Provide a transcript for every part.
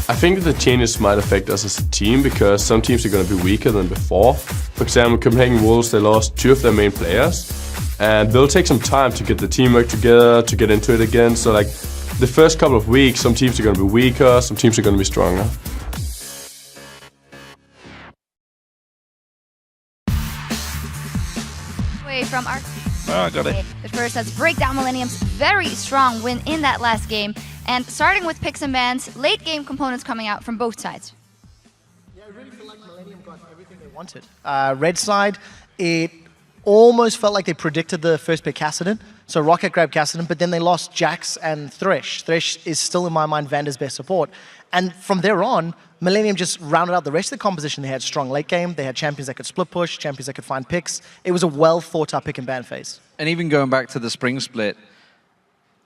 I think the changes might affect us as a team because some teams are going to be weaker than before. For example, Copenhagen Wolves, they lost 2 of their main players. And they'll take some time to get the teamwork together, to get into it again. So like the first couple of weeks, some teams are going to be weaker, some teams are going to be stronger. From our I got it. But first, let's break down Millennium's very strong win in that last game. And starting with picks and bans, late game components coming out from both sides. Yeah, I really feel like Millennium got everything they wanted. Red side, it almost felt like they predicted the first pick Kassadin. So Rocket grabbed Kassadin, but then they lost Jax and Thresh. Thresh is still, in my mind, Vander's best support. And from there on, Millennium just rounded out the rest of the composition. They had strong late game. They had champions that could split push, champions that could find picks. It was a well-thought-out pick and ban phase. And even going back to the spring split,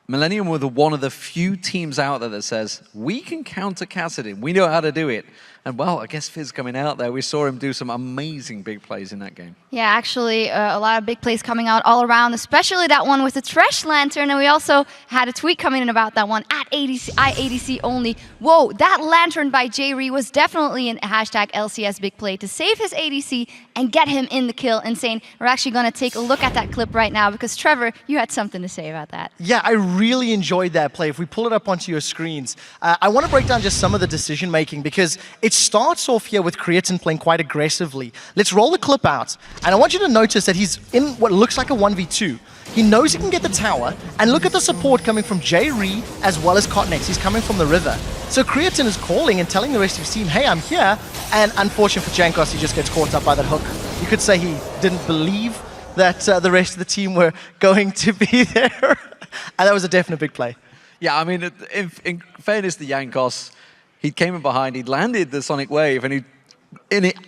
Millennium were one of the few teams out there that says, we can counter Kassadin. We know how to do it. And well, I guess Fizz coming out there, we saw him do some amazing big plays in that game. Yeah, actually, a lot of big plays coming out all around, especially that one with the Thresh Lantern. And we also had a tweet coming in about that one at IADC only. Whoa, that Lantern by J-Ree was definitely an hashtag LCS big play to save his ADC and get him in the kill. Insane. We're actually going to take a look at that clip right now because Trevor, you had something to say about that. Yeah, I really enjoyed that play. If we pull it up onto your screens, I want to break down just some of the decision making because it starts off here with Creatine playing quite aggressively. Let's roll the clip out. And I want you to notice that he's in what looks like a 1v2. He knows he can get the tower, and look at the support coming from J-Ree as well as Cotnex. He's coming from the river. So Creatine is calling and telling the rest of his team, hey, I'm here. And unfortunately for Jankos, he just gets caught up by that hook. You could say he didn't believe that the rest of the team were going to be there. And that was a definite big play. Yeah, I mean, in fairness to Jankos, he came in behind, he'd landed the Sonic Wave, and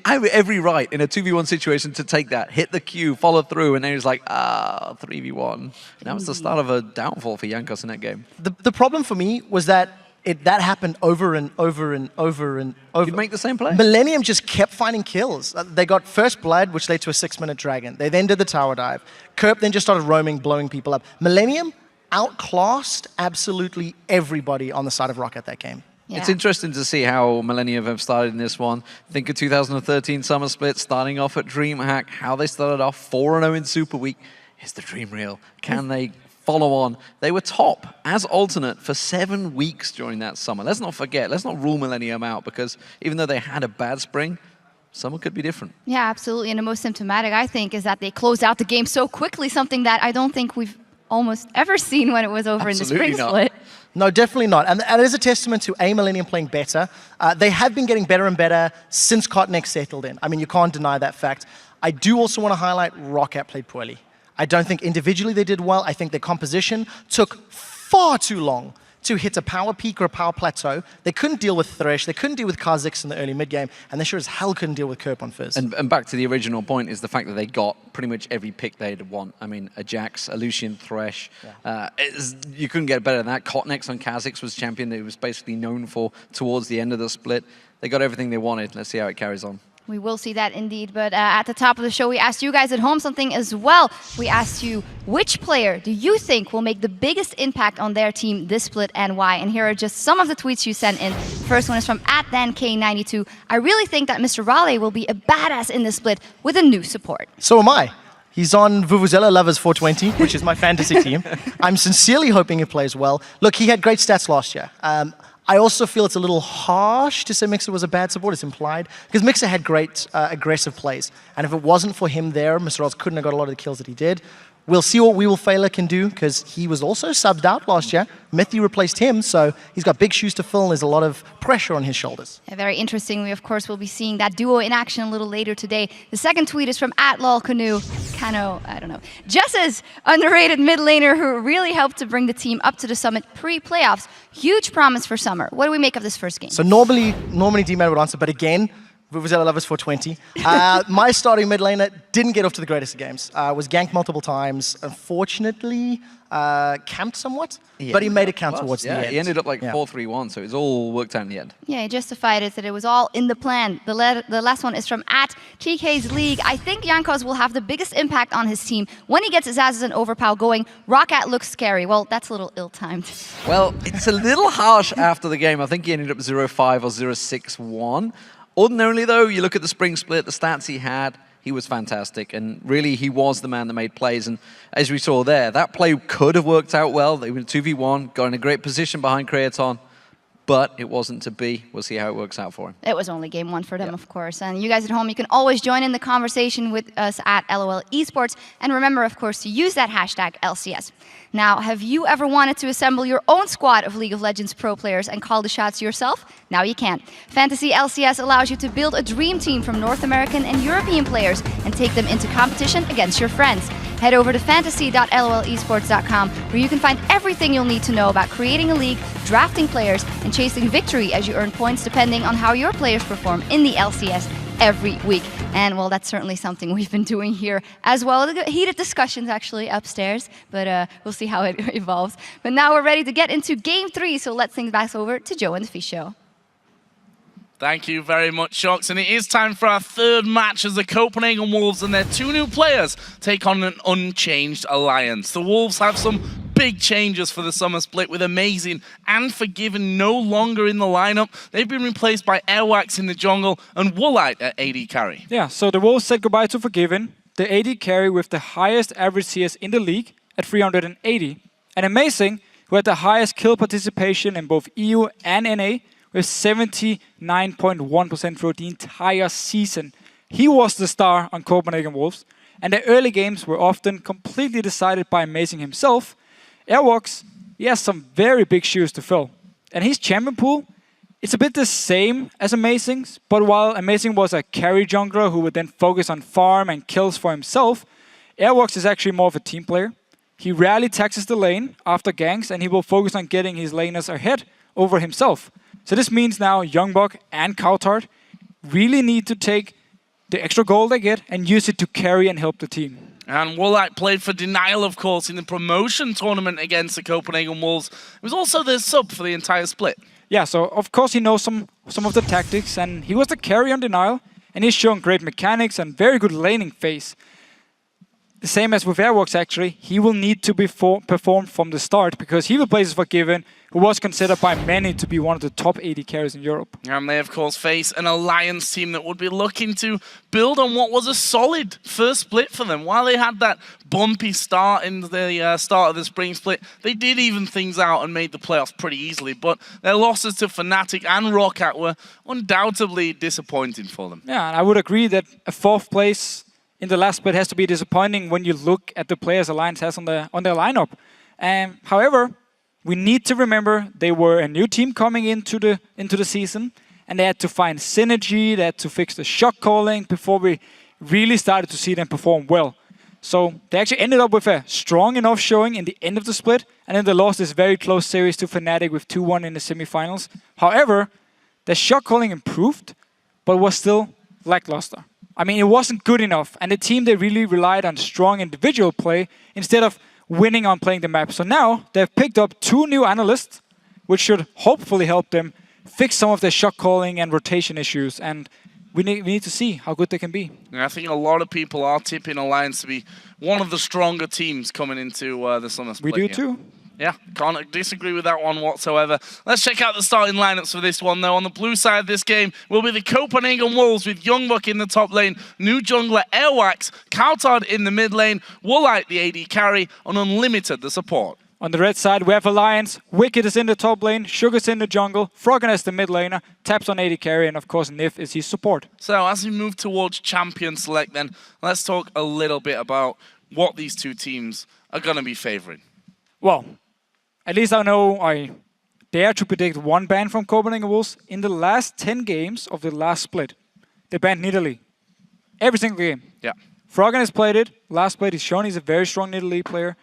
every right in a 2v1 situation to take that, hit the Q, follow through, and then he was like, 3v1. That was the start of a downfall for Jankos in that game. The problem for me was that that happened over and over and over and over. You'd make the same play? Millennium just kept finding kills. They got first blood, which led to a 6-minute dragon. They then did the tower dive. Kerp then just started roaming, blowing people up. Millennium outclassed absolutely everybody on the side of Rocket that game. Yeah. It's interesting to see how Millennium have started in this one. Think of 2013 Summer Split, starting off at DreamHack, how they started off 4-0 in Super Week. Is the dream real? Can they follow on? They were top as alternate for 7 weeks during that summer. Let's not forget, let's not rule Millennium out because even though they had a bad spring, summer could be different. Yeah, absolutely. And the most symptomatic, I think, is that they closed out the game so quickly, something that I don't think we've almost ever seen when it was over Absolutely in the spring not. split. No, definitely not. And it is a testament to Millennium playing better. They have been getting better and better since Cotnex settled in. I mean, you can't deny that fact. I do also want to highlight Rocket played poorly. I don't think individually they did well. I think their composition took far too long to hit a power peak or a power plateau. They couldn't deal with Thresh. They couldn't deal with Kha'Zix in the early mid-game. And they sure as hell couldn't deal with Kerp on Fizz. And back to the original point is the fact that they got pretty much every pick they'd want. I mean, a Jax, a Lucian, Thresh. Yeah. You couldn't get better than that. Cotnex on Kha'Zix was champion that he was basically known for towards the end of the split. They got everything they wanted. Let's see how it carries on. We will see that indeed, but at the top of the show, we asked you guys at home something as well. We asked you, which player do you think will make the biggest impact on their team this split and why? And here are just some of the tweets you sent in. First one is from @DanK92. I really think that Mr. Raleigh will be a badass in this split with a new support. So am I. He's on Vuvuzela Lovers 420, which is my fantasy team. I'm sincerely hoping he plays well. Look, he had great stats last year. I also feel it's a little harsh to say Mixer was a bad support. It's implied. Because Mixer had great aggressive plays. And if it wasn't for him there, Mr. Oz couldn't have got a lot of the kills that he did. We'll see what WeWillFailer can do, because he was also subbed out last year. Mithy replaced him, so he's got big shoes to fill, and there's a lot of pressure on his shoulders. Yeah, very interesting. We, of course, will be seeing that duo in action a little later today. The second tweet is from @LolCanoe. Kano, I don't know. Jess's underrated mid laner who really helped to bring the team up to the summit pre-playoffs. Huge promise for Summer. What do we make of this first game? So normally D-Man would answer, but again, Vuvuzela Lovers 420. My starting mid laner didn't get off to the greatest of games. Was ganked multiple times. Unfortunately, camped somewhat, but he made it count towards the end. He ended up like 4-3-1, so it was all worked out in the end. Yeah, he justified it, that it was all in the plan. The last one is from @TK's League. I think Jankos will have the biggest impact on his team when he gets his asses and overpower going. Roccat looks scary. Well, that's a little ill-timed. Well, it's a little harsh after the game. I think he ended up 0-5 or 0-6-1. Ordinarily, though, you look at the spring split, the stats he had, he was fantastic. And really, he was the man that made plays. And as we saw there, that play could have worked out well. They were 2v1, got in a great position behind Creaton. But it wasn't to be. We'll see how it works out for him. It was only game one for them, of course. And you guys at home, you can always join in the conversation with us at LOL Esports. And remember, of course, to use that hashtag LCS. Now, have you ever wanted to assemble your own squad of League of Legends pro players and call the shots yourself? Now you can. Fantasy LCS allows you to build a dream team from North American and European players and take them into competition against your friends. Head over to fantasy.lolesports.com where you can find everything you'll need to know about creating a league, drafting players, and chasing victory as you earn points depending on how your players perform in the LCS every week. And well, that's certainly something we've been doing here as well. Heated discussions actually upstairs, but we'll see how it evolves. But now we're ready to get into game 3, so let's think back over to Joe and the Fish Show. Thank you very much, Shocks. And it is time for our third match as the Copenhagen Wolves and their 2 new players take on an unchanged alliance. The Wolves have some big changes for the summer split with Amazing and Forgiven no longer in the lineup. They've been replaced by Airwax in the jungle and Woolite at AD carry. Yeah, so the Wolves said goodbye to Forgiven, the AD carry with the highest average CS in the league at 380, and Amazing, who had the highest kill participation in both EU and NA, with 79.1% throughout the entire season. He was the star on Copenhagen Wolves, and the early games were often completely decided by Amazing himself. Airwalks, he has some very big shoes to fill. And his champion pool, it's a bit the same as Amazing's, but while Amazing was a carry jungler who would then focus on farm and kills for himself, Airwalks is actually more of a team player. He rarely taxes the lane after ganks, and he will focus on getting his laners ahead over himself. So this means now Youngbuck and Coutard really need to take the extra gold they get and use it to carry and help the team. And Woolite played for Denial, of course, in the promotion tournament against the Copenhagen Wolves. It was also their sub for the entire split. Yeah, so of course he knows some of the tactics, and he was the carry on Denial, and he's shown great mechanics and very good laning phase. The same as with Airwalks, actually, he will need to be performed from the start because he replaces Forgiven, who was considered by many to be one of the top 80 carries in Europe. And they, of course, face an Alliance team that would be looking to build on what was a solid first split for them. While they had that bumpy start in the start of the spring split, they did even things out and made the playoffs pretty easily. But their losses to Fnatic and Roccat were undoubtedly disappointing for them. Yeah, and I would agree that a 4th place in the last split has to be disappointing when you look at the players Alliance has on their lineup. However, we need to remember they were a new team coming into the season, and they had to find synergy, they had to fix the shot calling before we really started to see them perform well. So they actually ended up with a strong enough showing in the end of the split, and then they lost this very close series to Fnatic with 2-1 in the semifinals. However, the shot calling improved, but was still lackluster. I mean, it wasn't good enough, and the team, they really relied on strong individual play instead of winning on playing the map. So now they've picked up 2 new analysts, which should hopefully help them fix some of their shot calling and rotation issues. And we need to see how good they can be. And I think a lot of people are tipping Alliance to be one of the stronger teams coming into the summer split. We do too. Yeah, can't disagree with that one whatsoever. Let's check out the starting lineups for this one, though. On the blue side of this game will be the Copenhagen Wolves with Youngbuck in the top lane, new jungler Airwax, Coutard in the mid lane, Woolite the AD carry, and Unlimited the support. On the red side, we have Alliance. Wicked is in the top lane, Sugar's in the jungle, Froggen as the mid laner, Taps on AD carry, and of course Nif is his support. So as we move towards champion select then, let's talk a little bit about what these 2 teams are going to be favoring. Well, at least I know I dare to predict one ban from Copenhagen Wolves. In the last 10 games of the last split, they banned Nidalee. Every single game. Yeah. Froggen has played it. Last split, he's shown he's a very strong Nidalee player.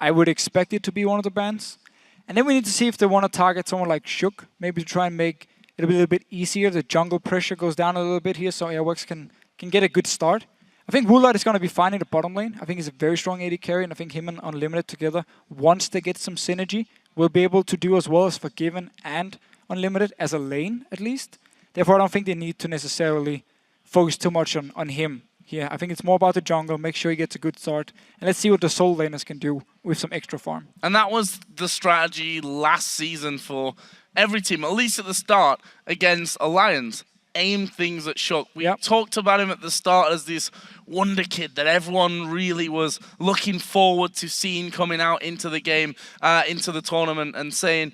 I would expect it to be one of the bans. And then we need to see if they want to target someone like Shook, maybe to try and make it'll be a little bit easier. The jungle pressure goes down a little bit here, so Airworks can get a good start. I think Woolite is going to be fine in the bottom lane. I think he's a very strong AD carry, and I think him and Unlimited together, once they get some synergy, will be able to do as well as Forgiven and Unlimited as a lane, at least. Therefore, I don't think they need to necessarily focus too much on him here. I think it's more about the jungle, make sure he gets a good start, and let's see what the soul laners can do with some extra farm. And that was the strategy last season for every team, at least at the start, against Alliance. Aim things at Shook. We talked about him at the start as this wonder kid that everyone really was looking forward to seeing coming out into the game, into the tournament, and saying,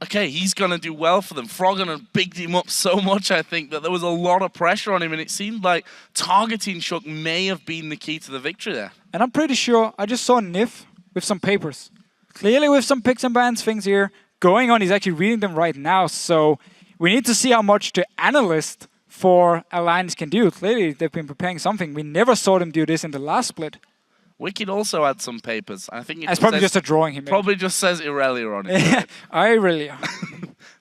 okay, he's going to do well for them. Froggen had bigged him up so much, I think, that there was a lot of pressure on him, and it seemed like targeting Shook may have been the key to the victory there. And I'm pretty sure I just saw Nif with some papers. Clearly with some picks and bans things here going on. He's actually reading them right now, so we need to see how much the analyst for Alliance can do. Clearly, they've been preparing something. We never saw them do this in the last split. Wicked also had some papers. I think it's probably just a drawing he made. Probably just says Irelia on it. Yeah, Irelia.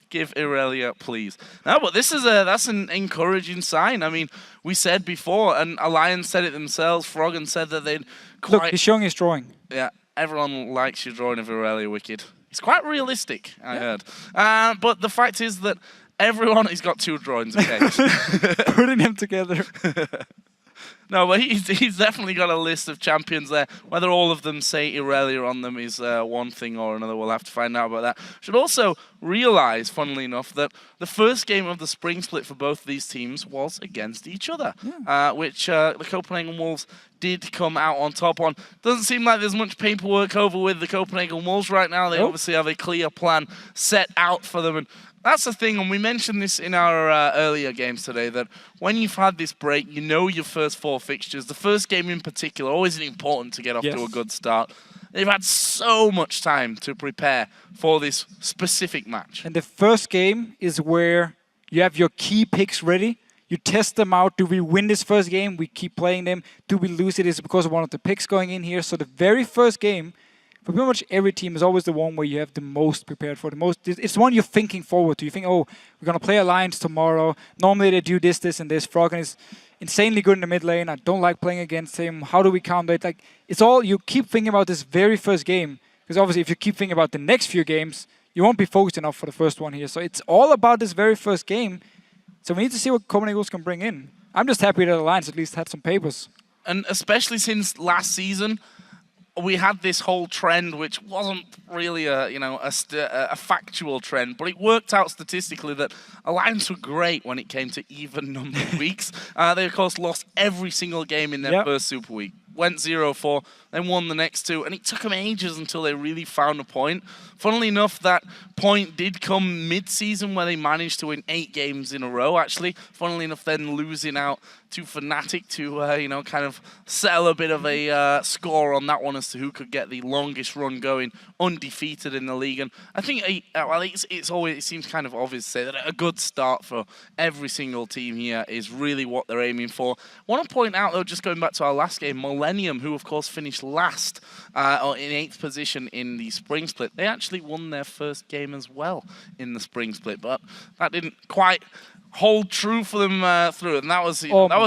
Give Irelia, please. No, but that's an encouraging sign. I mean, we said before, and Alliance said it themselves. Froggen said that they'd quite... Look, he's showing his drawing. Yeah, everyone likes your drawing of Irelia, Wicked. It's quite realistic, I heard. But the fact is that everyone has got 2 drawings, okay? Putting them together. No, but he's definitely got a list of champions there. Whether all of them say Irelia on them is one thing or another. We'll have to find out about that. Should also realize, funnily enough, that the first game of the spring split for both of these teams was against each other, which the Copenhagen Wolves did come out on top on. Doesn't seem like there's much paperwork over with the Copenhagen Wolves right now. They obviously have a clear plan set out for them, and that's the thing, and we mentioned this in our earlier games today, that when you've had this break, you know your first 4 fixtures. The first game in particular, always important to get off to a good start. They've had so much time to prepare for this specific match. And the first game is where you have your key picks ready. You test them out. Do we win this first game? We keep playing them. Do we lose it? Is it because of one of the picks going in here? So the very first game, for pretty much every team, is always the one where you have the most prepared for. It's the one you're thinking forward to. You think, oh, we're going to play Alliance tomorrow. Normally they do this, this, and this. Froggen is insanely good in the mid lane. I don't like playing against him. How do we counter it? Like, it's all, you keep thinking about this very first game. Because obviously if you keep thinking about the next few games, you won't be focused enough for the first one here. So it's all about this very first game. So we need to see what Copenhagen can bring in. I'm just happy that Alliance at least had some papers. And especially since last season, we had this whole trend, which wasn't really a factual trend, but it worked out statistically that Alliance were great when it came to even numbered weeks. They, of course, lost every single game in their first Super Week. Went 0-4, then won the next 2, and it took them ages until they really found a point. Funnily enough, that point did come mid-season where they managed to win 8 games in a row, actually. Funnily enough, then losing out to Fnatic to, kind of settle a bit of a score on that one as to who could get the longest run going undefeated in the league. And I think it seems kind of obvious to say that a good start for every single team here is really what they're aiming for. I want to point out, though, just going back to our last game, Millennium, who, of course, finished last in 8th position in the spring split, they actually won their first game as well in the spring split, but that didn't quite hold true for them through, and that was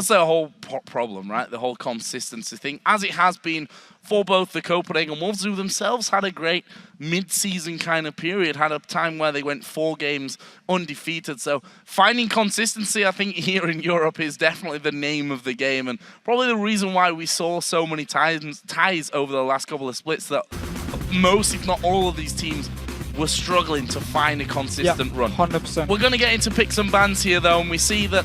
their whole problem, right? The whole consistency thing, as it has been for both the Copenhagen Wolves, who themselves had a great mid-season kind of period, had a time where they went 4 games undefeated. So finding consistency, I think, here in Europe is definitely the name of the game, and probably the reason why we saw so many ties over the last couple of splits, that most, if not all of these teams were struggling to find a consistent run. 100%. We're going to get into picks and bans here, though, and we see that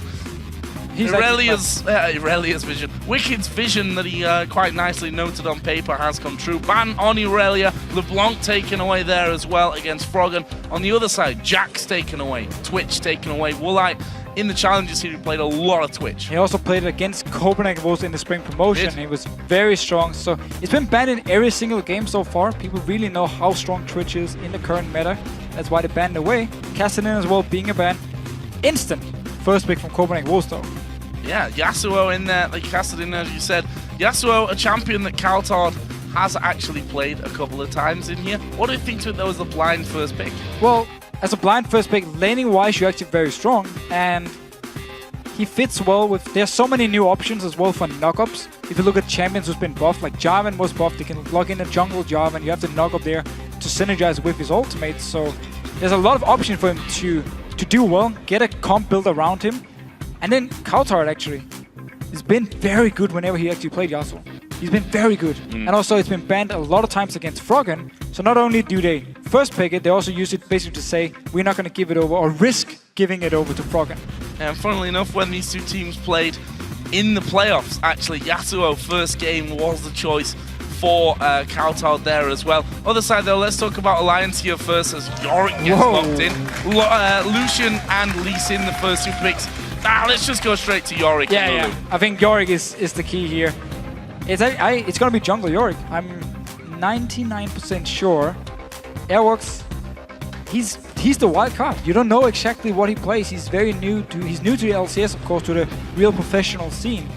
Irelia's vision, Wicked's vision that he quite nicely noted on paper has come true. Ban on Irelia, LeBlanc taken away there as well against Froggen. On the other side, Jack's taken away, Twitch taken away, Woolite. In the challenges here, he played a lot of Twitch. He also played against Copenhagen Wolves in the spring promotion. He was very strong. So it's been banned in every single game so far. People really know how strong Twitch is in the current meta. That's why they banned away. Cassidy as well being a ban. Instant first pick from Copenhagen Wolves though. Yeah, Yasuo in there, like Cassidy, as you said. Yasuo, a champion that Kaltard has actually played a couple of times in here. What do you think that was the blind first pick? Well, as a blind first pick, laning-wise, you're actually very strong, and he fits well with... There's so many new options as well for knock-ups. If you look at champions who's been buffed, like Jarvan was buffed, they can log in a jungle Jarvan, you have the knock-up there to synergize with his ultimate, so there's a lot of options for him to do well, get a comp build around him, and then Kautar actually has been very good whenever he actually played Yasuo. He's been very good. And also it's been banned a lot of times against Froggen. So not only do they first pick it, they also use it basically to say, we're not going to give it over or risk giving it over to Froggen. And funnily enough, when these two teams played in the playoffs, actually, Yasuo first game was the choice for Kautar there as well. Other side though, let's talk about Alliance here first as Yorick gets locked in. Lucian and Lee Sin, the first two picks. Let's just go straight to Yorick. Yeah. I think Yorick is the key here. It's going to be jungle Yorick. I'm 99% sure. Airworks, he's the wild card. You don't know exactly what he plays. He's new to the LCS, of course, to the real professional scene.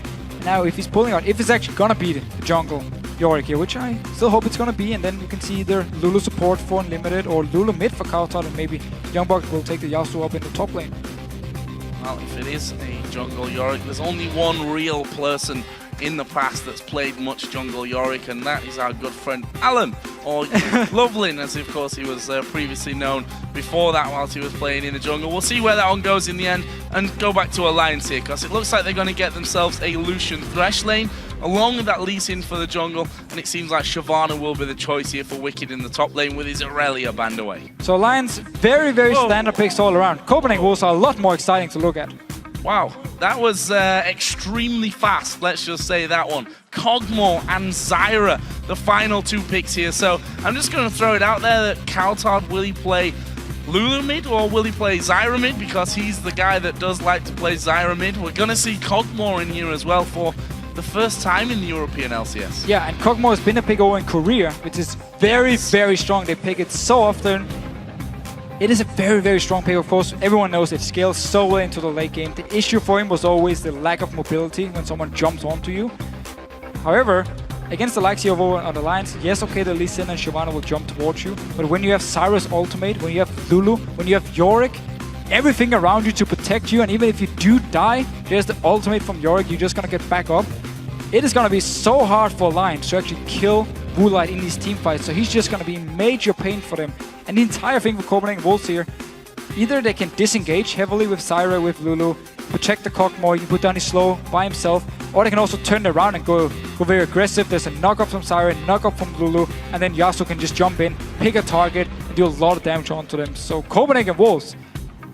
Now, if he's pulling out, if it's actually going to be the jungle Yorick here, which I still hope it's going to be, and then you can see either Lulu support for Unlimited or Lulu mid for Kautar, and maybe Youngbuck will take the Yasuo up in the top lane. Well, if it is a jungle Yorick, there's only one real person in the past that's played much jungle Yorick, and that is our good friend Alan, or Lovelin, as of course he was previously known before that whilst he was playing in the jungle. We'll see where that one goes in the end, and go back to Alliance here, because it looks like they're going to get themselves a Lucian Thresh lane, along with that Lee Sin for the jungle, and it seems like Shyvana will be the choice here for Wicked in the top lane with his Aurelia banned away. So Alliance, very standard picks all around. Copenhagen Wolves are a lot more exciting to look at. Wow, that was extremely fast, let's just say that one. Kog'Maw and Zyra, the final two picks here. So I'm just going to throw it out there that Kautar, will he play Lulu mid or will he play Zyra mid? Because he's the guy that does like to play Zyra mid. We're going to see Kog'Maw in here as well for the first time in the European LCS. Yeah, and Kog'Maw has been a pick over in Korea, which is very strong. They pick it so often. It is a very strong pick, of course. Everyone knows it scales so well into the late game. The issue for him was always the lack of mobility when someone jumps onto you. However, against the likes of on the Alliance, yes, okay, the Lee Sin and Shyvana will jump towards you, but when you have Zyra's ultimate, when you have Lulu, when you have Yorick, everything around you to protect you, and even if you do die, there's the ultimate from Yorick, you're just gonna get back up. It is gonna be so hard for Alliance to actually kill Woolite in these team fights, so he's just gonna be major pain for them. And the entire thing for Copenhagen Wolves here, either they can disengage heavily with Zyra, with Lulu, protect the Kog'Maw, you can put down his slow by himself, or they can also turn it around and go very aggressive. There's a knock-up from Zyra, knock-up from Lulu, and then Yasuo can just jump in, pick a target, and do a lot of damage onto them. So Copenhagen Wolves,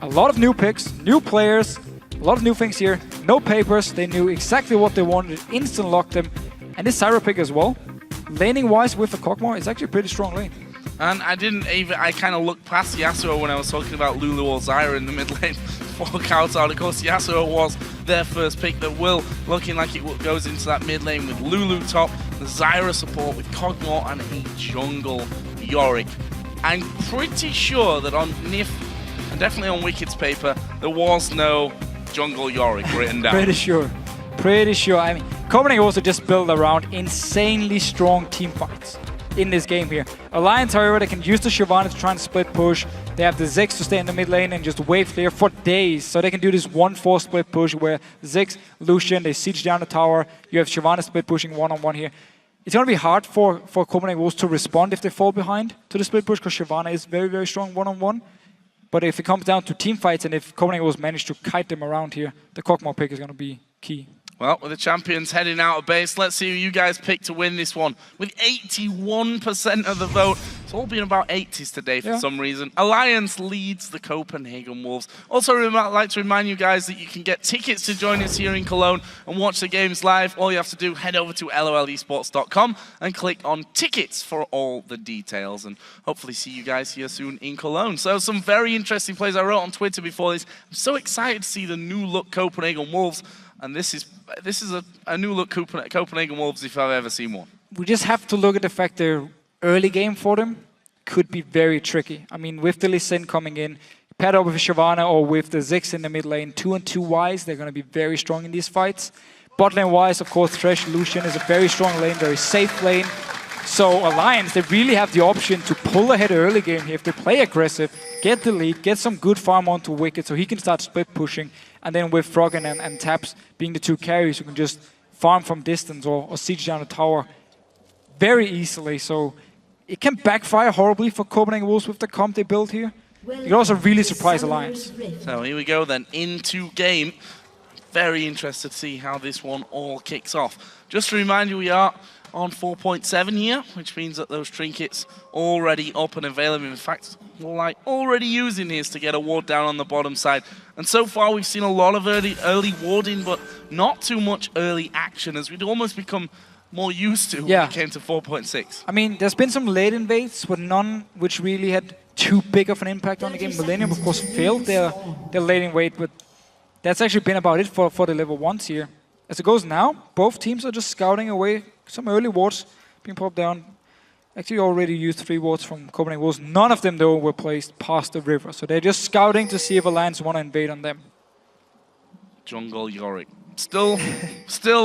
a lot of new picks, new players, a lot of new things here, no papers, they knew exactly what they wanted, instant locked them, and this Zyra pick as well, laning-wise with the Kog'Maw, it's actually a pretty strong lane. And I kind of looked past Yasuo when I was talking about Lulu or Zyra in the mid lane for Kautar. Of course, Yasuo was their first pick. That will looking like it goes into that mid lane with Lulu top, the Zyra support with Kog'Maw and a jungle Yorick. I'm pretty sure that on NIF and definitely on Wicked's paper, there was no jungle Yorick written down. Pretty sure. I mean, Copenhagen also just built around insanely strong team fights in this game here. Alliance, however, they can use the Shyvana to try and split push. They have the Ziggs to stay in the mid lane and just wave clear for days. So they can do this 1-4 split push where Ziggs, Lucian, they siege down the tower. You have Shyvana split pushing one-on-one here. It's going to be hard for Copenhagen Wolves to respond if they fall behind to the split push because Shyvana is very strong one-on-one. But if it comes down to team fights and if Copenhagen Wolves manage to kite them around here, the Kog'Maw pick is going to be key. Well, with the champions heading out of base, let's see who you guys pick to win this one. With 81% of the vote, it's all been about 80s today for some reason. Alliance leads the Copenhagen Wolves. Also, I'd like to remind you guys that you can get tickets to join us here in Cologne and watch the games live. All you have to do, head over to lolesports.com and click on tickets for all the details. And hopefully see you guys here soon in Cologne. So some very interesting plays I wrote on Twitter before this. I'm so excited to see the new look Copenhagen Wolves. And this is a new look Copenhagen Wolves if I've ever seen one. We just have to look at the fact the early game for them could be very tricky. I mean, with the Lee Sin coming in, paired up with Shyvana or with the Ziggs in the mid lane, 2-on-2 wise, they're going to be very strong in these fights. Bot lane wise, of course, Thresh Lucian is a very strong lane, very safe lane. So Alliance, they really have the option to pull ahead early game here if they play aggressive, get the lead, get some good farm onto Wicked so he can start split pushing. And then with Froggen and Taps being the two carries who can just farm from distance or siege down the tower very easily. So it can backfire horribly for Copenhagen Wolves with the comp they built here. It can also really surprise Alliance. So here we go then, into game. Very interested to see how this one all kicks off. Just to remind you, we are on 4.7 here, which means that those trinkets already up and available. In fact, we're like already using these to get a ward down on the bottom side. And so far we've seen a lot of early warding, but not too much early action, as we'd almost become more used to when it came to 4.6. I mean, there's been some late invades, but none which really had too big of an impact on the game. Millennium, of course, failed their late invade, but that's actually been about it for the level 1s here. As it goes now, both teams are just scouting away some early wards being popped down. Actually already used 3 wards from Copenhagen Wolves. None of them, though, were placed past the river. So they're just scouting to see if Alliance want to invade on them. Jungle Yorick. Still,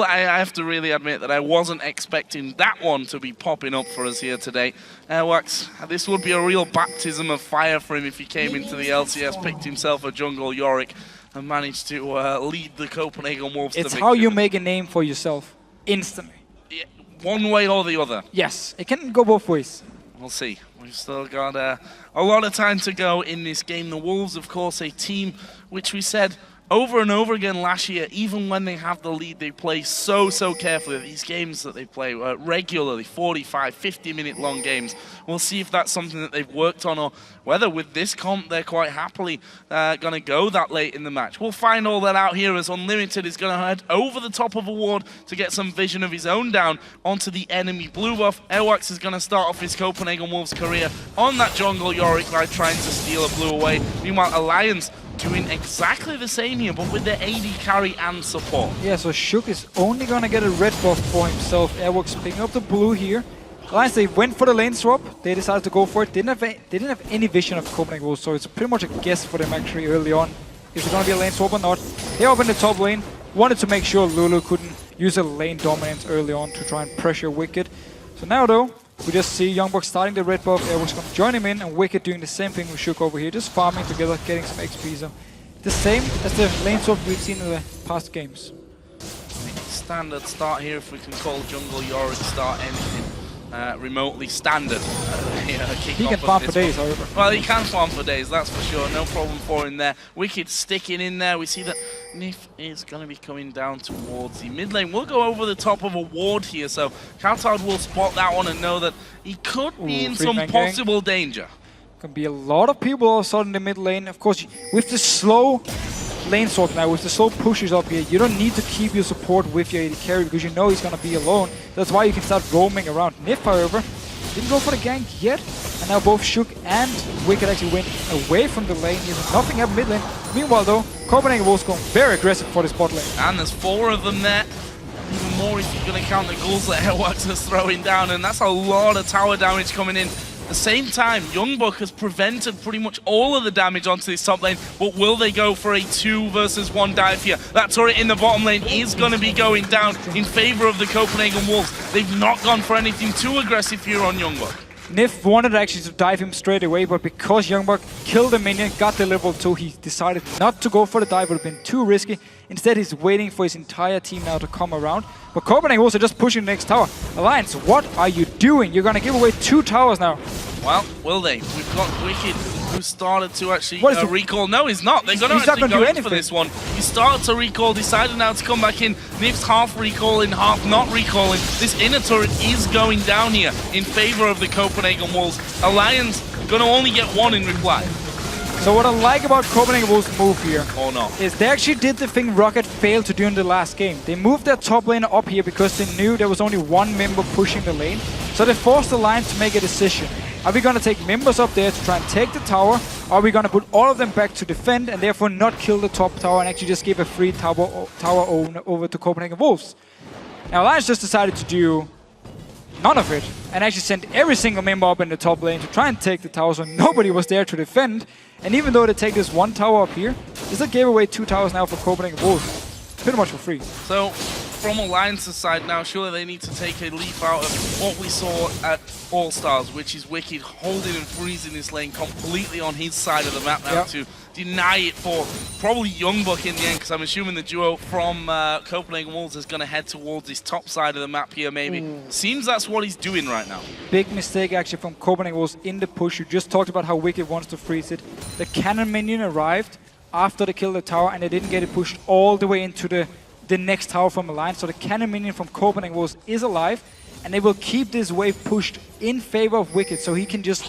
I have to really admit that I wasn't expecting that one to be popping up for us here today. Wax, this would be a real baptism of fire for him if he came into the LCS, picked himself a Jungle Yorick, and managed to lead the Copenhagen Wolves to victory. It's how you make a name for yourself, instantly. Yeah, one way or the other. Yes, it can go both ways. We'll see. We've still got a lot of time to go in this game. The Wolves, of course, a team which we said over and over again last year, even when they have the lead, they play so carefully. These games that they play regularly, 45, 50-minute long games. We'll see if that's something that they've worked on, or whether with this comp they're quite happily going to go that late in the match. We'll find all that out here as Unlimited is going to head over the top of a ward to get some vision of his own down onto the enemy blue buff. Airwax is going to start off his Copenhagen Wolves career on that Jungle Yorick by trying to steal a blue away. Meanwhile, Alliance doing exactly the same here, but with their AD carry and support. Yeah, so Shook is only gonna get a red buff for himself. Airworks picking up the blue here. Alliance, they went for the lane swap. They decided to go for it. They didn't have any vision of Copenhagen Wolves, so it's pretty much a guess for them actually early on. Is it gonna be a lane swap or not? They're up in the top lane. Wanted to make sure Lulu couldn't use a lane dominance early on to try and pressure Wicked. So now though, we just see Youngbuck starting the red buff, Airworks gonna join him in, and Wicked doing the same thing with Shook over here, just farming together, getting some XP. So the same as the lane swap we've seen in the past games. Standard start here, if we can call Jungle Yorick start anything remotely standard. He can farm for days, however. Well, he can farm for days, that's for sure. No problem for him there. Wicked sticking in there. We see that Nif is going to be coming down towards the mid lane. We'll go over the top of a ward here, so Coutard will spot that one and know that he could be in some possible danger. Can be a lot of people all of a sudden in the mid lane. Of course, with the slow lane swap now, with the slow pushes up here, you don't need to keep your support with your AD carry because you know he's going to be alone. That's why you can start roaming around. Nif, however, didn't go for the gank yet. And now both Shook and Wicked actually went away from the lane. Nothing happened mid lane. Meanwhile, though, Copenhagen Wolves going very aggressive for this bot lane. And there's 4 of them there. Even more if you're going to count the ghouls that Airwax is throwing down. And that's a lot of tower damage coming in. At the same time, Youngbuck has prevented pretty much all of the damage onto this top lane, but will they go for a 2 versus 1 dive here? That turret in the bottom lane is going to be going down in favor of the Copenhagen Wolves. They've not gone for anything too aggressive here on Youngbuck. Nif wanted actually to dive him straight away, but because Youngbuck killed the minion, got the level 2, he decided not to go for the dive. It would have been too risky. Instead, he's waiting for his entire team now to come around. But Copenhagen also just pushing the next tower. Alliance, what are you doing? You're going to give away 2 towers now. Well, will they? We've got Wicked, who started to actually recall. No, he's not. They're going to actually go in for this one. He started to recall, decided now to come back in. Nif's half recalling, half not recalling. This inner turret is going down here in favor of the Copenhagen Wolves. Alliance going to only get 1 in reply. So what I like about Copenhagen Wolves' move here not. is they actually did the thing Rocket failed to do in the last game. They moved their top lane up here because they knew there was only 1 member pushing the lane. So they forced the Alliance to make a decision. Are we going to take members up there to try and take the tower? Or are we going to put all of them back to defend and therefore not kill the top tower and actually just give a free tower over to Copenhagen Wolves? Now Alliance just decided to do none of it and actually sent every single member up in the top lane to try and take the tower, so nobody was there to defend. And even though they take this 1 tower up here, they still gave away 2 towers now for Copenhagen Wolves. Pretty much for free. So from Alliance's side now, surely they need to take a leaf out of what we saw at All-Stars, which is Wicked holding and freezing this lane completely on his side of the map now to deny it for probably Youngbuck in the end, because I'm assuming the duo from Copenhagen Wolves is going to head towards this top side of the map here maybe. Seems that's what he's doing right now. Big mistake actually from Copenhagen Wolves in the push. You just talked about how Wicked wants to freeze it. The cannon minion arrived after they killed the tower, and they didn't get it pushed all the way into the next tower from Alliance. So the cannon minion from Copenhagen Wolves is alive, and they will keep this wave pushed in favor of Wicked, so he can just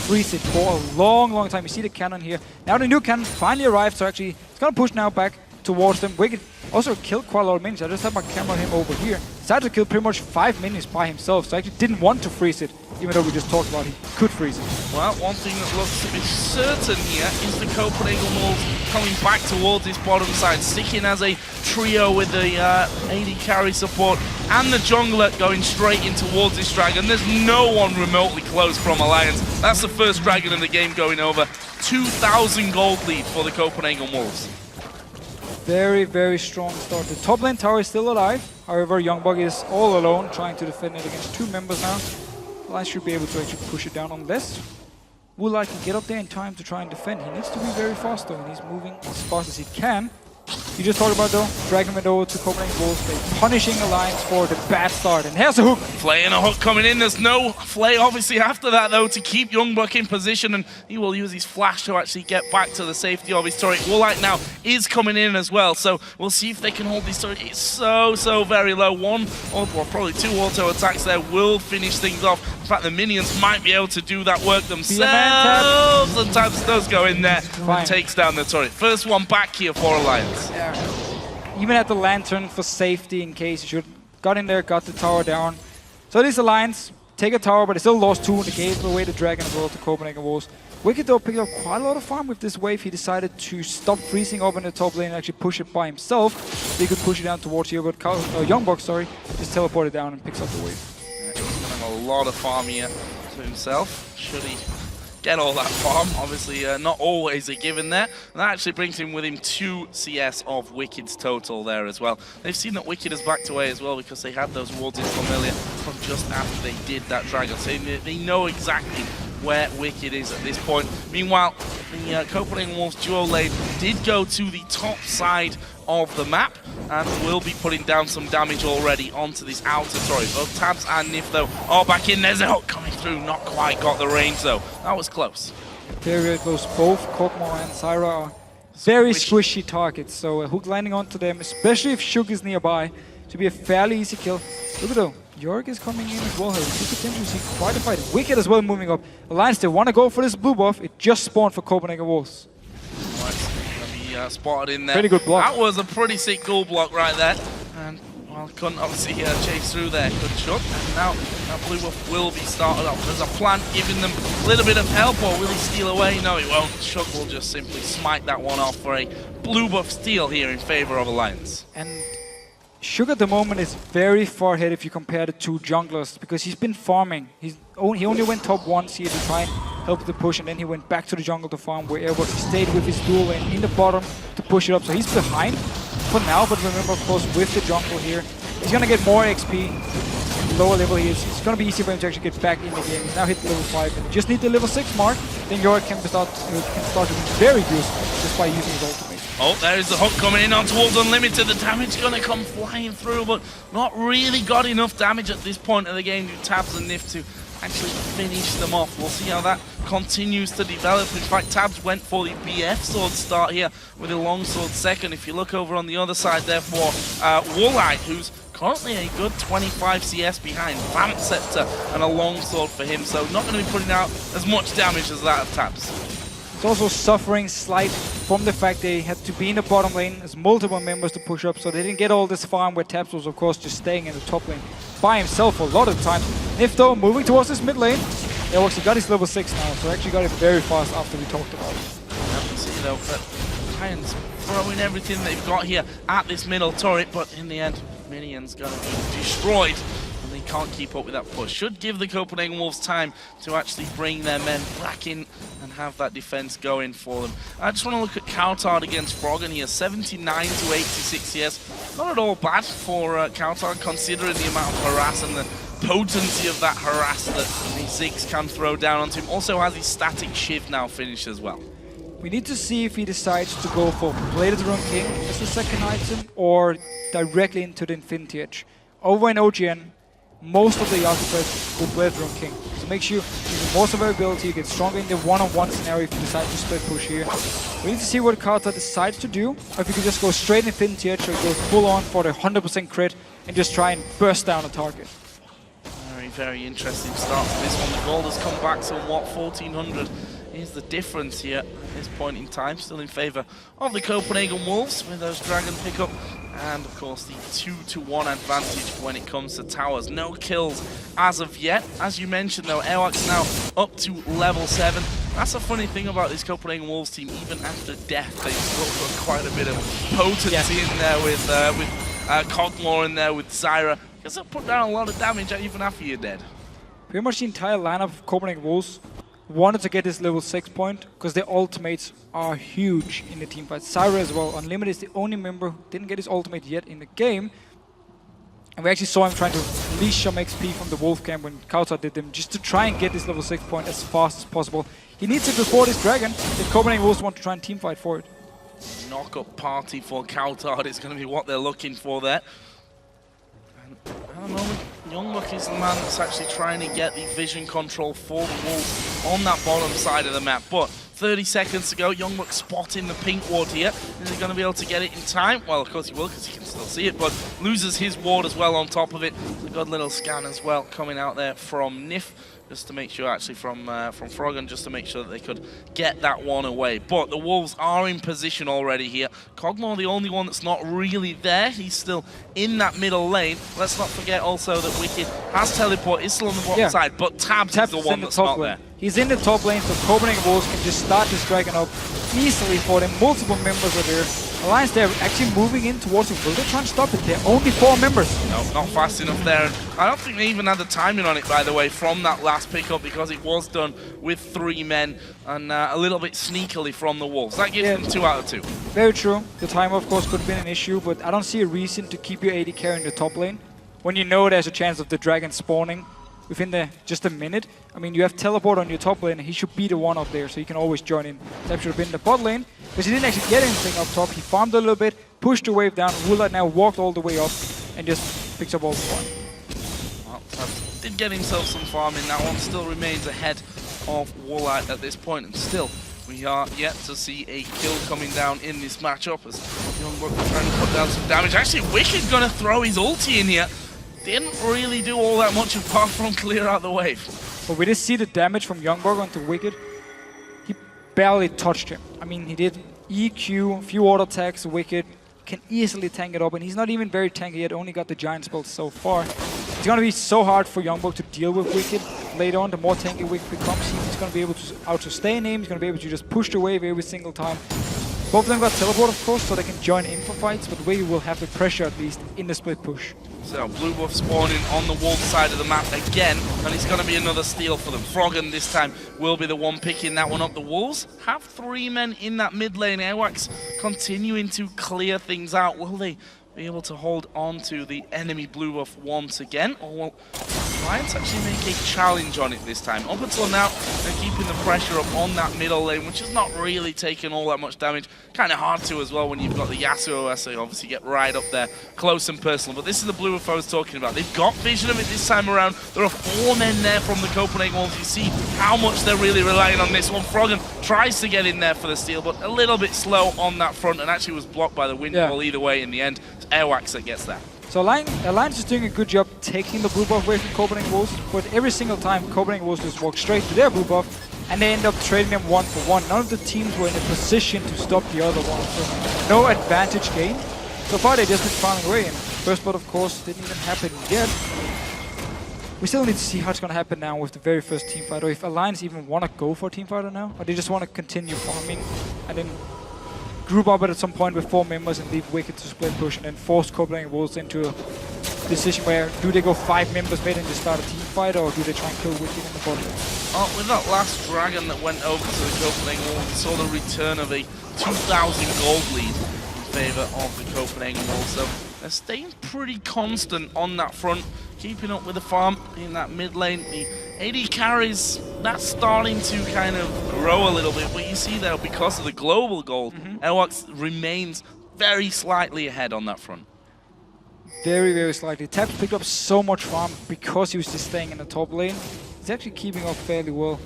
freeze it for a long, long time. You see the cannon here. Now the new cannon finally arrived, so actually it's gonna push now back towards them. Wicked also killed quite a lot of minions. I just have my camera on him over here. Decided to kill pretty much 5 minions by himself, so I actually didn't want to freeze it, even though we just talked about he could freeze it. Well, one thing that looks to be certain here is the Copenhagen Wolves coming back towards this bottom side, sticking as a trio with the AD carry support and the jungler going straight in towards this dragon. There's no one remotely close from Alliance. That's the first dragon in the game going over. 2,000 gold lead for the Copenhagen Wolves. Very, very strong start. The top lane tower is still alive. However, Youngbuck is all alone, trying to defend it against 2 members now. Alliance should be able to actually push it down unless Woolite can get up there in time to try and defend. He needs to be very fast though, and he's moving as fast as he can. You just talked about though, dragging it over to Copenhagen Wolves. They're punishing Alliance for the bad start. And here's a hook. Flay and a hook coming in. There's no Flay obviously after that though to keep Youngbuck in position, and he will use his flash to actually get back to the safety of his turret. Woolite now is coming in as well, so we'll see if they can hold this turret. It's so very low. One, or probably 2 auto attacks there will finish things off. In fact, the minions might be able to do that work themselves, and Tabs does go in there and takes down the turret. First one back here for Alliance. Yeah. Even at the lantern for safety in case you should. Got in there, got the tower down. So this Alliance take a tower, but they still lost 2 and they gave away the dragon as well to Copenhagen Wolves. Wicked though picked up quite a lot of farm with this wave. He decided to stop freezing up in the top lane and actually push it by himself. He could push it down towards here, but Youngbuck, just teleported down and picks up the wave. A lot of farm here to himself. Should he get all that farm? Obviously, not always a given there. And that actually brings him with him 2 CS of Wicked's total there as well. They've seen that Wicked has backed away as well because they had those wards in Familiar from just after they did that dragon. So they know exactly where Wicked is at this point. Meanwhile, the Copenhagen Wolves duo lane did go to the top side of the map and will be putting down some damage already onto this outer turret. Both Tabs and Nif though are back in. There's a hook coming through, not quite got the range though. That was close. Very close. Both Kog'Maw and Syra are very squishy targets, so a hook landing onto them, especially if Shug is nearby, to be a fairly easy kill. Look at though, York is coming in as well here. We could potentially see quite a fight. Wicked as well moving up. Alliance, they want to go for this blue buff. It just spawned for Copenhagen Wolves. Spotted in there. Pretty good block. That was a pretty sick goal block right there. And, well, couldn't obviously chase through there. Good shot. And now that blue buff will be started up. There's a plant giving them a little bit of help, or will he steal away? No, he won't. Shug will just simply smite that one off for a blue buff steal here in favor of Alliance. And Shug at the moment is very far ahead if you compare the 2 junglers, because he's been farming. He only went top once here to try and help the push, and then he went back to the jungle to farm where Airbox stayed with his dual lane in the bottom to push it up. So he's behind for now, but remember, of course, with the jungle here, he's going to get more XP. Lower level he is. It's going to be easy for him to actually get back in the game. He's now hit level 5 and just need the level 6 mark. Then Yorick can start to be very useful just by using his ultimate. Oh, there's the hook coming in on towards Unlimited. The damage going to come flying through, but not really got enough damage at this point of the game to Tabs and Nif to actually finish them off. We'll see how that continues to develop. In fact, Tabs went for the BF sword start here with a longsword second. If you look over on the other side there for Woolite, who's currently a good 25 CS behind, Vamp Scepter and a longsword for him, so not going to be putting out as much damage as that of Tabs. It's also suffering slight from the fact they had to be in the bottom lane as multiple members to push up, so they didn't get all this farm where Tabs was, of course, just staying in the top lane by himself a lot of the time. Nif though, moving towards this mid lane. Yeah, he got his level 6 now, so actually got it very fast after we talked about it. You can see though that Lions throwing everything they've got here at this middle turret, but in the end, Minion's going to be destroyed. And the can't keep up with that push. Should give the Copenhagen Wolves time to actually bring their men back in and have that defense going for them. I just want to look at Coutard against Froggen here. 79 to 86 CS. Not at all bad for Coutard, considering the amount of harass and the potency of that harass that the Ziggs can throw down onto him. Also has his static shiv now finished as well. We need to see if he decides to go for Bladed Rune King as the second item or directly into the Infinity Edge. Over in OGN, most of the Yasuo players will Bladed Rune King. So make sure you use more survivability, you get stronger in the one-on-one scenario if you decide to split push here. We need to see what Carter decides to do, or if you can just go straight Infinity Edge or go full on for the 100% crit and just try and burst down a target. Very interesting start to this one. The gold has come back to what, 1400 is the difference here at this point in time. Still in favour of the Copenhagen Wolves with those Dragon pickup. And of course the 2-to-1 advantage when it comes to towers. No kills as of yet. As you mentioned though, Airwax now up to level 7. That's a funny thing about this Copenhagen Wolves team. Even after death, they've still got quite a bit of potency in there with Cogmore in there with Zyra. Because they'll put down a lot of damage even after you're dead. Pretty much the entire lineup of Copenhagen Wolves wanted to get this level 6 point because their ultimates are huge in the team fight. Zyra as well. Unlimited is the only member who didn't get his ultimate yet in the game. And we actually saw him trying to leash some XP from the Wolf camp when Kauta did them just to try and get this level 6 point as fast as possible. He needs it before this Dragon if Copenhagen Wolves want to try and team fight for it. Knock-up party for Coutard is going to be what they're looking for there. At the moment, Youngbuck is the man that's actually trying to get the vision control for the Wolves on that bottom side of the map. But 30 seconds to go, Youngbuck spotting the pink ward here. Is he going to be able to get it in time? Well, of course he will, because he can still see it, but loses his ward as well on top of it. A good little scan as well coming out there from Nif. Just to make sure, actually, from Froggen, just to make sure that they could get that one away. But the Wolves are in position already here. Cogmore, the only one that's not really there. He's still in that middle lane. Let's not forget also that Wicked has teleport, is still on the bottom side, but Tabs is the one that's not there. He's in the top lane, so Copenhagen Wolves can just start this Dragon up easily for them. Multiple members are there. Alliance, they're actually moving in towards it. Will they try and stop it? They're only 4 members. No, not fast enough there. And I don't think they even had the timing on it, by the way, from that last pickup, because it was done with 3 men and a little bit sneakily from the Wolves. That gives them 2 out of 2. Very true. The timer, of course, could have been an issue, but I don't see a reason to keep your AD carry in the top lane when you know there's a chance of the Dragon spawning within just a minute. I mean, you have teleport on your top lane, and he should be the one up there, so he can always join in. That should have been the bot lane, because he didn't actually get anything up top. He farmed a little bit, pushed the wave down. Woolite now walked all the way up and just picks up all the farm. Well, did get himself some farming. That one still remains ahead of Woolite at this point, and still we are yet to see a kill coming down in this matchup as Youngbuck trying to put down some damage. Actually, Wicked gonna throw his ulti in here. Didn't really do all that much apart from clear out the wave. But we did see the damage from Youngbuck onto Wicked. He barely touched him. I mean, he did EQ, a few auto attacks. Wicked can easily tank it up, and he's not even very tanky yet, only got the giant spell so far. It's going to be so hard for Youngbuck to deal with Wicked later on. The more tanky Wicked becomes, he's going to be able to out-sustain him, he's going to be able to just push the wave every single time. Both of them got teleport, of course, so they can join in for fights, but Wicked will have the pressure at least in the split push. So, blue buff spawning on the Wolf side of the map again, and it's going to be another steal for them. Froggen this time will be the one picking that one up. The Wolves have 3 men in that mid lane. Airwax continuing to clear things out. Will they be able to hold on to the enemy blue buff once again, or will Alliance actually make a challenge on it this time? Up until now, they're keeping the pressure up on that middle lane, which is not really taking all that much damage. Kind of hard to as well when you've got the Yasuo, so you obviously get right up there, close and personal. But this is the blue buff I was talking about. They've got vision of it this time around. There are 4 men there from the Copenhagen Wolves. You see how much they're really relying on this one. Froggen tries to get in there for the steal, but a little bit slow on that front, and actually was blocked by the wind wall either way in the end. It's Airwax that gets that. So Alliance is doing a good job taking the blue buff away from Copenhagen Wolves, but every single time Copenhagen Wolves just walk straight to their blue buff, and they end up trading them 1 for 1. None of the teams were in a position to stop the other one, so no advantage gained. So far they just been farming away, and first blood of course didn't even happen yet. We still need to see how it's going to happen now with the very first team fight, or if Alliance even want to go for a team fighter now, or they just want to continue farming and then group up at some point with 4 members and leave Wicked to split push and then force Copenhagen Wolves into decision where do they go 5 members mid and just start a team fight, or do they try and kill Wicked in the bottom? Oh, with that last dragon that went over to the Copenhagen Wolves, we saw the return of a 2,000 gold lead in favour of the Copenhagen Wolves. So they're staying pretty constant on that front, keeping up with the farm in that mid lane. The AD carries, that's starting to kind of grow a little bit, but you see there, because of the global gold, Airwalks remains very slightly ahead on that front. Very, very slightly. Taps picked up so much farm because he was just staying in the top lane. He's actually keeping up fairly well.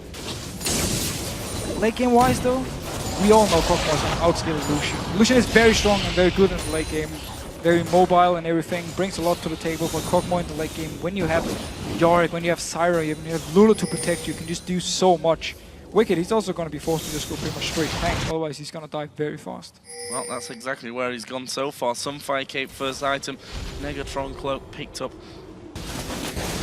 Late game wise though, we all know Kog'Maw is going to outscale Lucian. Lucian is very strong and very good in the late game. Very mobile and everything, brings a lot to the table, but Kog'Maw in the late game, when you have Yorick, when you have Syra, when you have Lulu to protect you, can just do so much. Wicked, he's also going to be forced to just go pretty much straight tank, otherwise he's going to die very fast. Well, that's exactly where he's gone so far. Sunfire Cape first item, Negatron Cloak picked up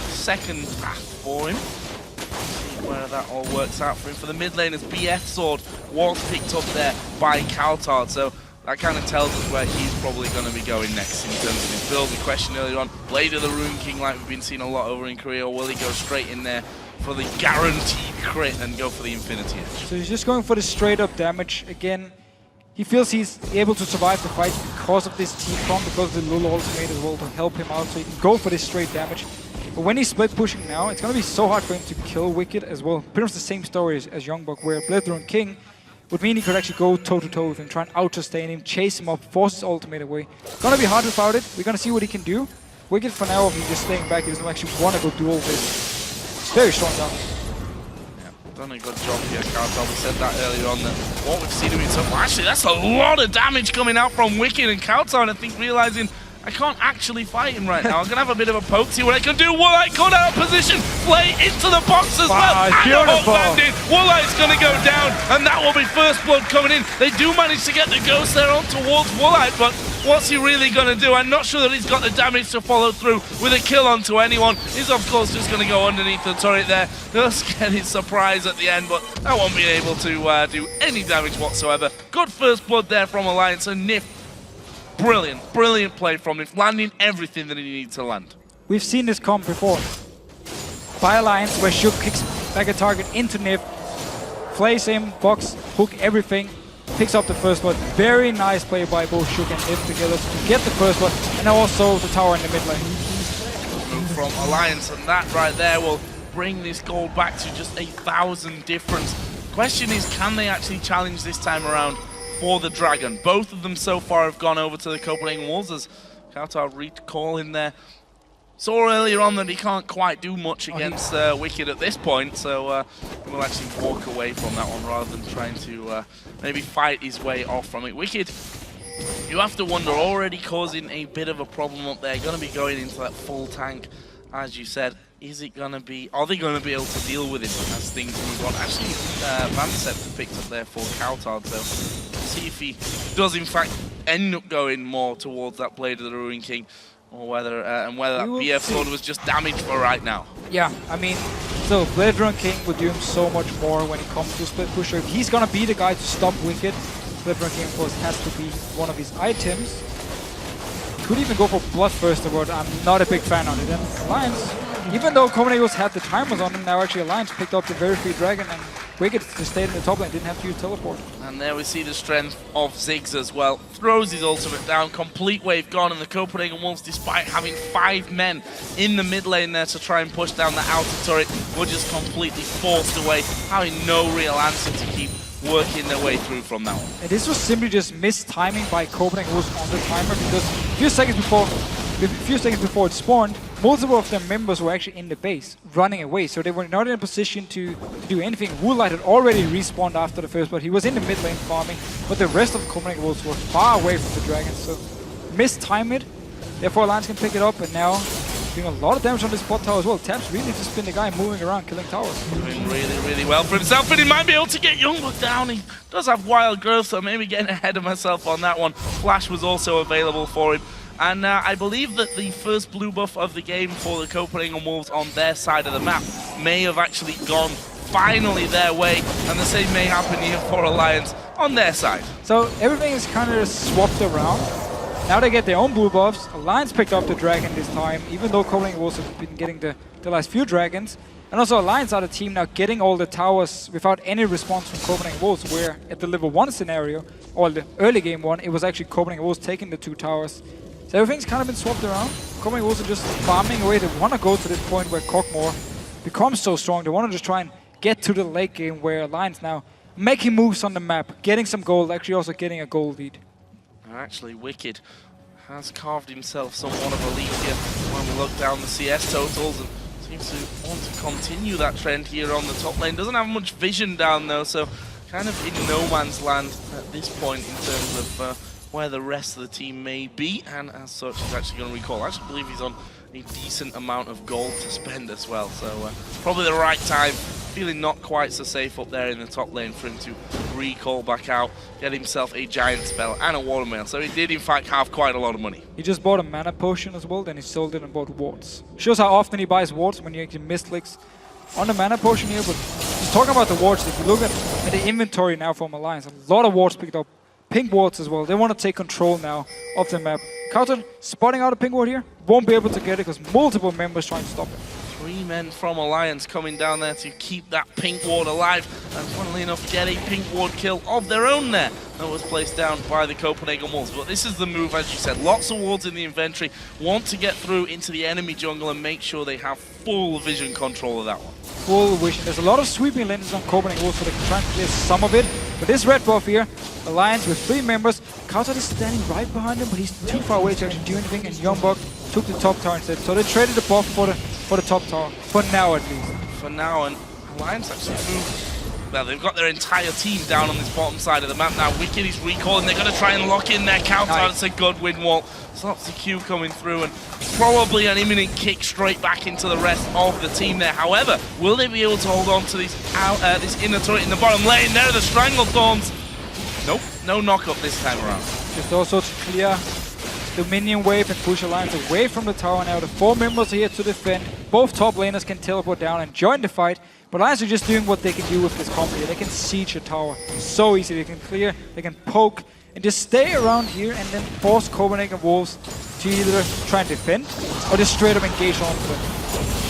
second path for him. See where that all works out for him. For the mid laners, BF Sword was picked up there by Kaltard, so that kind of tells us where he's probably going to be going next in terms of his build. The question earlier on, Blade of the Rune King, like we've been seeing a lot over in Korea, or will he go straight in there for the guaranteed crit and go for the Infinity Edge? So he's just going for the straight up damage. Again, he feels he's able to survive the fight because of this T-Prom, because of the Lulu ultimate as well to help him out, so he can go for this straight damage. But when he's split pushing now, it's going to be so hard for him to kill Wicked as well. Pretty much the same story as Youngbuck, where Blade of the Rune King would mean he could actually go toe-to-toe with him, try and out-sustain him, chase him up, force his ultimate away. It's gonna be hard without it. We're gonna see what he can do. Wicked for now, he's just staying back. He doesn't actually want to go do all this. Very strong down. Yeah, done a good job here, Cartel. We said that earlier on, that what we've seen of him so far. Actually, that's a lot of damage coming out from Wicked and Kaltard, I think, realizing I can't actually fight him right now. I'm going to have a bit of a poke, see what I can do. Woolite got out of position, play into the box as well. And a hook landed. Woolite's going to go down, and that will be first blood coming in. They do manage to get the ghost there on towards Woolite, but what's he really going to do? I'm not sure that he's got the damage to follow through with a kill onto anyone. He's, of course, just going to go underneath the turret there. Just get his surprise at the end, but that won't be able to do any damage whatsoever. Good first blood there from Alliance, and Nif. Brilliant play from him, landing everything that he needs to land. We've seen this come before. By Alliance, where Shook kicks back a target into Nif, plays him, box, hook, everything, picks up the first blood. Very nice play by both Shook and Nif together to get the first blood, and also the tower in the mid lane. From Alliance, and that right there will bring this goal back to just 1,000 difference. Question is, can they actually challenge this time around for the Dragon? Both of them so far have gone over to the Copenhagen Wolves as Kaltard recalling there. Saw earlier on that he can't quite do much against Wicked at this point, so we'll actually walk away from that one rather than trying to maybe fight his way off from it. Wicked, you have to wonder, already causing a bit of a problem up there, going to be going into that full tank, as you said. Is it going to be, are they going to be able to deal with him as things move on? Actually, Vansep picked up there for Kaltard, so see if he does in fact end up going more towards that Blade of the Rune King, or whether whether that BF Sword was just damaged for right now. Yeah, I mean, so Blade of the Rune King would do him so much more when it comes to split pusher. He's going to be the guy to stop Wicked. Blade of the Rune King, of course, has to be one of his items. Could even go for Bloodthirster, but I'm not a big fan on it. And Alliance, even though Copenhagen had the timers on them, now actually Alliance picked up the very free Dragon, and Wicked just stayed in the top lane, didn't have to use teleport. And there we see the strength of Ziggs as well. Throws his ultimate down, complete wave gone, and the Copenhagen Wolves, despite having 5 men in the mid lane there to try and push down the outer turret, were just completely forced away, having no real answer to keep working their way through from that one. And this was simply just missed timing by Copenhagen Wolves on the timer, because a few seconds before it spawned, multiple of their members were actually in the base, running away, so they were not in a position to do anything. Woolite had already respawned after the first blood. He was in the mid lane farming, but the rest of the Copenhagen Wolves were far away from the Dragons, so mistime it. Therefore Alliance can pick it up, and now doing a lot of damage on this bot tower as well. Tap's really just been the guy moving around, killing towers. Doing really well for himself, and he might be able to get Youngbuck down. He does have wild growth, so maybe getting ahead of myself on that one. Flash was also available for him. And I believe that the first blue buff of the game for the Copenhagen Wolves on their side of the map may have actually gone finally their way, and the same may happen here for Alliance on their side. So everything is kind of swapped around. Now they get their own blue buffs. Alliance picked up the dragon this time, even though Copenhagen Wolves have been getting the last few dragons. And also Alliance are the team now getting all the towers without any response from Copenhagen Wolves, where at the level 1 scenario, or the early game one, it was actually Copenhagen Wolves taking the 2 towers. So everything's kind of been swapped around. Copenhagen Wolves are just farming away. They want to go to this point where Cockmore becomes so strong. They want to just try and get to the late game where Alliance now making moves on the map, getting some gold, actually also getting a gold lead. Actually, Wicked has carved himself somewhat of a lead here when we look down the CS totals, and seems to want to continue that trend here on the top lane. Doesn't have much vision down though, so kind of in no man's land at this point in terms of where the rest of the team may be, and as such he's actually going to recall. I actually believe he's on a decent amount of gold to spend as well, so probably the right time. Feeling not quite so safe up there in the top lane for him to recall back out, get himself a giant spell and a watermail. So he did in fact have quite a lot of money. He just bought a mana potion as well, then he sold it and bought wards. Shows how often he buys wards when you actually misclicks on the mana potion here, but he's talking about the wards. If you look at the inventory now from Alliance, a lot of wards picked up. Pink wards as well. They want to take control now of the map. Kauton spotting out a pink ward here. Won't be able to get it because multiple members trying to stop it. 3 men from Alliance coming down there to keep that pink ward alive, and funnily enough get a pink ward kill of their own there that was placed down by the Copenhagen Wolves. But this is the move, as you said, lots of wards in the inventory, want to get through into the enemy jungle and make sure they have full vision control of that one. Full vision. There's a lot of sweeping lenses on Copenhagen Wolves, so they can try and clear some of it. But this red buff here, Alliance with 3 members, Kauton is standing right behind him, but he's too far away to actually do anything, and Youngbok took the top tower instead. So they traded the buff for the top tower, for now at least. For now, and Alliance actually moved. Well, they've got their entire team down on this bottom side of the map now. Wicked is recalling. They're going to try and lock in their counter. It's a good win wall. Stops the Q coming through, and probably an imminent kick straight back into the rest of the team there. However, will they be able to hold on to this inner turret in the bottom lane? There are the Stranglethorns. Nope, no knock-up this time around. Just also to clear the minion wave and push Alliance away from the tower now. The 4 members are here to defend. Both top laners can teleport down and join the fight. But Alliance are just doing what they can do with this combo here. They can siege a tower so easy. They can clear, they can poke, and just stay around here and then force Copenhagen Wolves to either try and defend or just straight up engage onto them.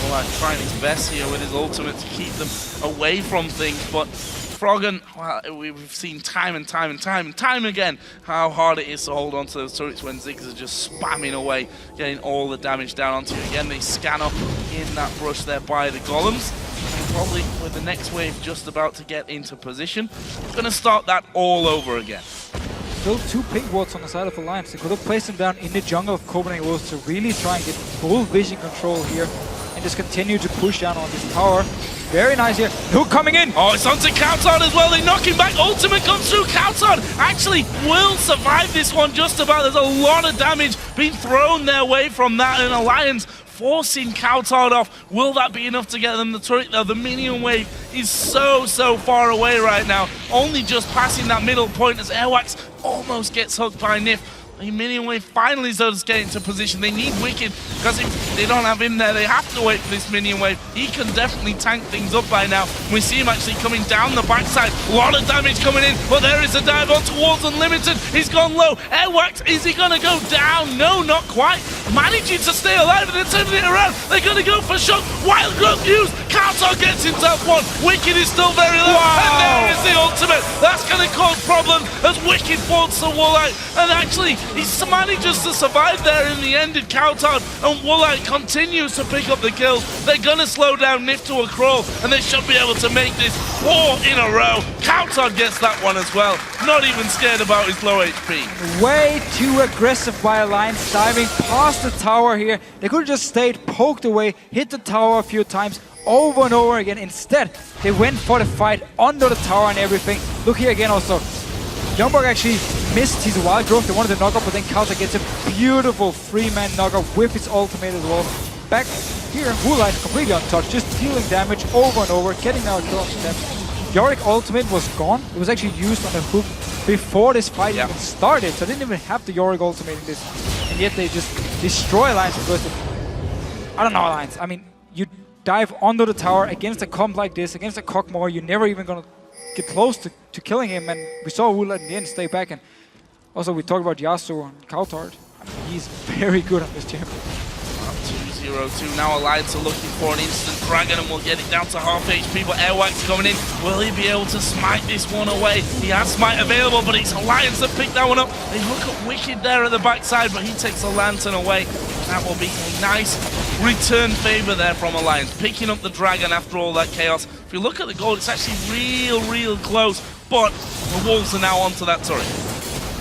Well, I'm trying his best here with his ultimate to keep them away from things, but Froggen, well, we've seen time and time again how hard it is to hold on to those turrets when Ziggs are just spamming away, getting all the damage down onto you. Again, they scan up in that brush there by the golems. And probably with the next wave just about to get into position, going to start that all over again. Still 2 pink wards on the side of Alliance. They could have placed them down in the jungle of Copenhagen Wolves to really try and get full vision control here and just continue to push down on this tower. Very nice here. Hook coming in. Oh, it's onto Kauton as well. They knock him back. Ultimate comes through. Kauton actually will survive this one just about. There's a lot of damage being thrown their way from that, and Alliance forcing Kauton off. Will that be enough to get them the turret though? The minion wave is so far away right now. Only just passing that middle point as Airwax almost gets hooked by Nif. The minion wave finally does get into position. They need Wicked, because if they don't have him there, they have to wait for this minion wave. He can definitely tank things up by now. We see him actually coming down the backside. A lot of damage coming in, but there is a dive on towards Unlimited. He's gone low. Airwax, is he going to go down? No, not quite. Managing to stay alive, and they're turning it around. They're going to go for shock. Wild growth used. Kauton gets himself one. Wicked is still very low. Wow. And there is the ultimate. That's going to cause problems as Wicked falls to Woolite. And actually, he manages to survive there in the end of Kauton, and Woolite continues to pick up the kills. They're going to slow down Nif to a crawl, and they should be able to make this 4 in a row. Kauton gets that one as well. Not even scared about his low HP. Way too aggressive by Alliance, diving past the tower here. They could have just stayed, poked away, hit the tower a few times, over and over again. Instead, they went for the fight under the tower and everything. Look here again also. Youngbok actually missed his wild growth. They wanted to knock up, but then Kauton gets a beautiful 3-man knockup with his ultimate as well. Back here, Woolite completely untouched, just dealing damage over and over, getting now a kill on them. Yorick ultimate was gone. It was actually used on the hook before this fight even started, so they didn't even have the Yorick ultimate in this. And yet they just destroy Alliance because of, I don't know, Alliance. I mean, you dive under the tower against a comp like this, against a Cockmore, you're never even gonna get close to killing him, and we saw Woolite in the end stay back. And also we talked about Yasuo and Kauton. he's very good on this champion. 2-0-2. Now Alliance are looking for an instant dragon and will get it down to half HP, but Airwax coming in. Will he be able to smite this one away? He has smite available, but it's Alliance that picked that one up. They hook up Wicked there at the backside, but he takes the lantern away. That will be a nice return favor there from Alliance, picking up the dragon after all that chaos. If you look at the goal, it's actually real close, but the Wolves are now onto that turret.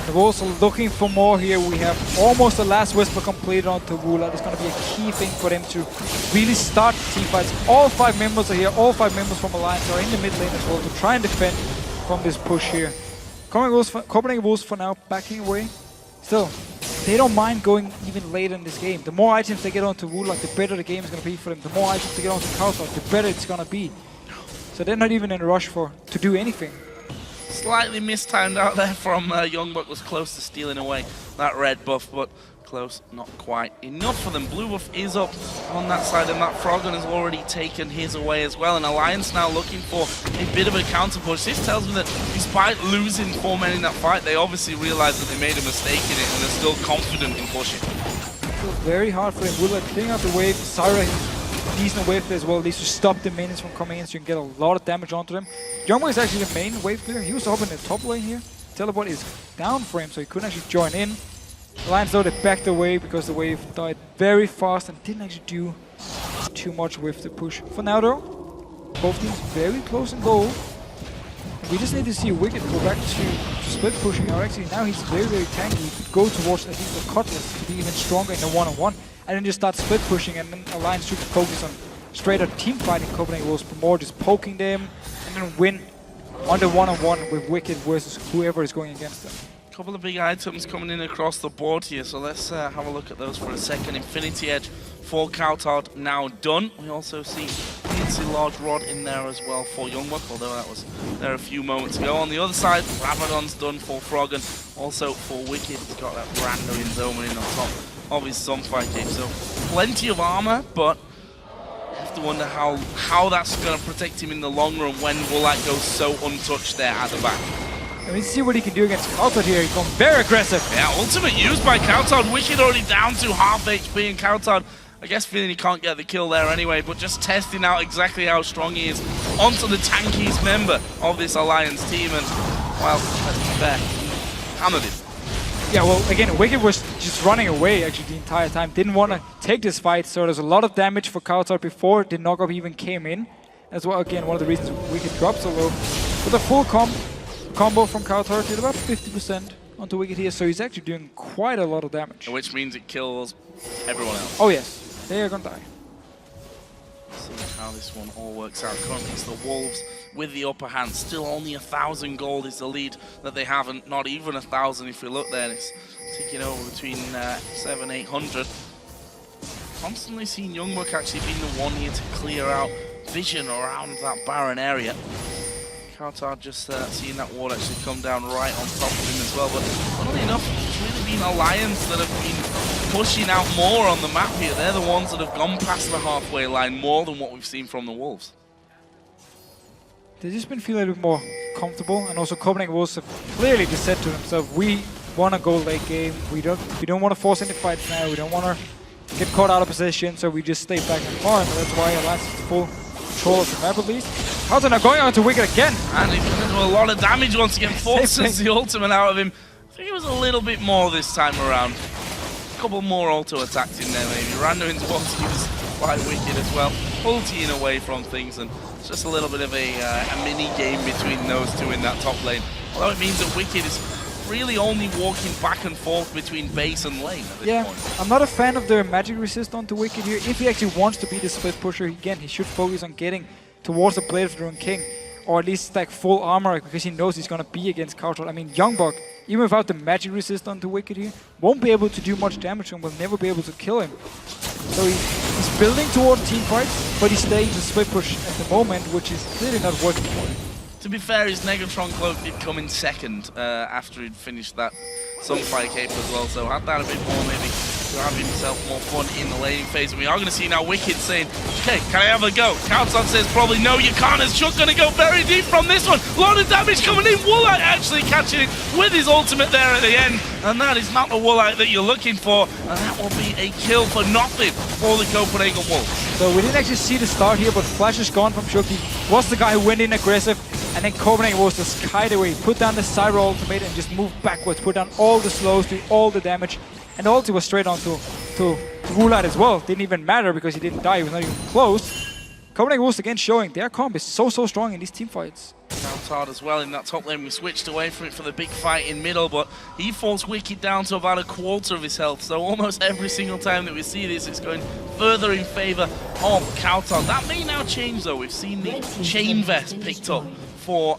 The Wolves are looking for more here. We have almost the last Whisper completed onto Wula. It's going to be a key thing for them to really start team fights. All 5 members are here. All 5 members from Alliance are in the mid lane as well to try and defend from this push here. Copenhagen Wolves for now backing away. Still, they don't mind going even later in this game. The more items they get onto Wula, the better the game is going to be for them. The more items they get onto Kautar, the better it's going to be. So they're not even in a rush to do anything. Slightly mistimed out there from Youngbuck, was close to stealing away that red buff, but close, not quite enough for them. Blue buff is up on that side, and that Froggen has already taken his away as well. And Alliance now looking for a bit of a counter push. This tells me that despite losing 4 men in that fight, they obviously realized that they made a mistake in it, and they're still confident in pushing. Very hard for him. Wula clearing out the wave. Syra decent wave there as well, at least to stop the minions from coming in, so you can get a lot of damage onto them. Youngbuck is actually the main wave clearer. He was up in the top lane here. Teleport is down for him, so he couldn't actually join in. Alliance though, they backed away because the wave died very fast and didn't actually do too much with the push. For now though, both teams very close in goal. We just need to see Wicked go back to split pushing. Or actually now he's very tanky. He could go towards at least the Cutlass to be even stronger in the one-on-one. And then just start split pushing, and then Alliance should focus on straight up team fighting Copenhagen Wolves, but more just poking them and then win on the one-on-one with Wicked versus whoever is going against them. Couple of big items coming in across the board here, so let's have a look at those for a second. Infinity Edge for Kautar now done. We also see the large rod in there as well for Youngbuck, although that was there a few moments ago. On the other side, Rabadon's done for Froggen. Also for Wicked, he's got that Brando in Zoman in on top of his Sunfire Cape. So plenty of armor, but you have to wonder how that's going to protect him in the long run when will that go so untouched there at the back. Let me see what he can do against Kautar here. He's going very aggressive. Yeah, ultimate used by Kautar. Wicked already down to half HP, and Kautar, I guess, feeling he can't get the kill there anyway, but just testing out exactly how strong he is onto the tankiest member of this Alliance team, and, well, let's be fair, hammered him. Yeah, well, again, Wicked was just running away actually the entire time. Didn't want to take this fight, so there's a lot of damage for Kautar before the knockup even came in. That's why, again, one of the reasons Wicked dropped so low. With a full combo from Kautar, did about 50% onto Wicked here, so he's actually doing quite a lot of damage. Which means it kills everyone else. Oh yes, they are gonna die. See how this one all works out. Currently it's the Wolves with the upper hand. Still only 1,000 gold is the lead that they have, and not even 1,000 if you look there. It's ticking over between 700-800. Constantly seeing Youngbuck actually being the one here to clear out vision around that Baron area. Kautar just seeing that wall actually come down right on top of him as well, but funnily enough, it's really been Alliance that have been pushing out more on the map here. They're the ones that have gone past the halfway line more than what we've seen from the Wolves. They've just been feeling a bit more comfortable, and also Copenhagen Wolves have clearly just said to themselves, we want to go late game, we don't want to force any fights now, we don't want to get caught out of position, so we just stay back and farm, and that's why Alliance is full control of the map at least. Kautar now going on to Wicked again. And he's going to do a lot of damage once again, forces the ultimate out of him. I think it was a little bit more this time around. A couple more auto attacks in there maybe. Randuin's was used by Wicked as well, ulting away from things, and it's just a little bit of a mini game between those two in that top lane. Although it means that Wicked is really only walking back and forth between base and lane at this point. I'm not a fan of their magic resist onto Wicked here. If he actually wants to be the split pusher, again, he should focus on getting towards the Blade of the Ruined King, or at least like full armor, because he knows he's going to be against Kautar. I mean, Youngbuck, even without the magic resist onto Wicked here, won't be able to do much damage and will never be able to kill him. So he's building towards team fights, but he's staying to split push at the moment, which is clearly not working for him. To be fair, his Negatron Cloak did come in second after he'd finished that Sunfire Cape as well, so had that a bit more maybe to have himself more fun in the laning phase. And we are going to see now Wicked saying, okay, can I have a go? Countdown says probably no, you can't. As Chuck going to go very deep from this one. A lot of damage coming in. Woolite actually catching it with his ultimate there at the end. And that is not the Woolite that you're looking for. And that will be a kill for nothing for the Copenhagen Wolves. So we didn't actually see the start here, but Flash is gone from Shoki. Was the guy who went in aggressive, and then Copenhagen was just kite away, put down the Cyber ultimate and just moved backwards, put down all the slows, do all the damage, and the ulti was straight on to Woolite as well. Didn't even matter because he didn't die, he was not even close. Copenhagen Wolves again showing their comp is so strong in these team fights. Sounds hard as well in that top lane. We switched away from it for the big fight in middle, but he forced Wicked down to about a quarter of his health. So almost every single time that we see this, it's going further in favor of Kauton. That may now change though. We've seen the chain vest picked up for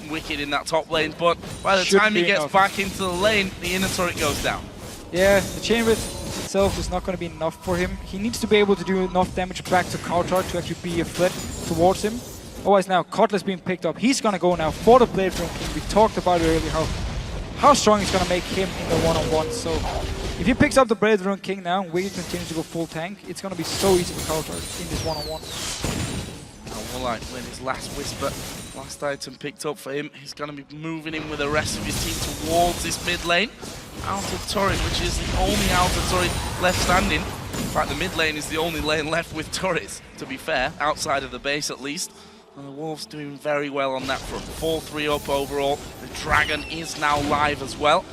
Wicked in that top lane, but by the time he gets back into the lane, the inner turret goes down. Yeah, the chain vest itself is not going to be enough for him. He needs to be able to do enough damage back to Kauton to actually be a threat towards him. Otherwise now, Cutlass being picked up. He's going to go now for the Blade Rune King. We talked about it earlier, how strong he's going to make him in the one-on-one. So if he picks up the Blade Rune King now, and Wicked continues to go full tank, it's going to be so easy for Kauton in this one-on-one. Woolite with his last Whisper, last item picked up for him. He's going to be moving in with the rest of his team towards this mid lane. Outer turret, which is the only outer turret left standing. In fact, the mid lane is the only lane left with turrets, to be fair, outside of the base at least. And the Wolves doing very well on that front. 4-3 up overall. The Dragon is now live as well.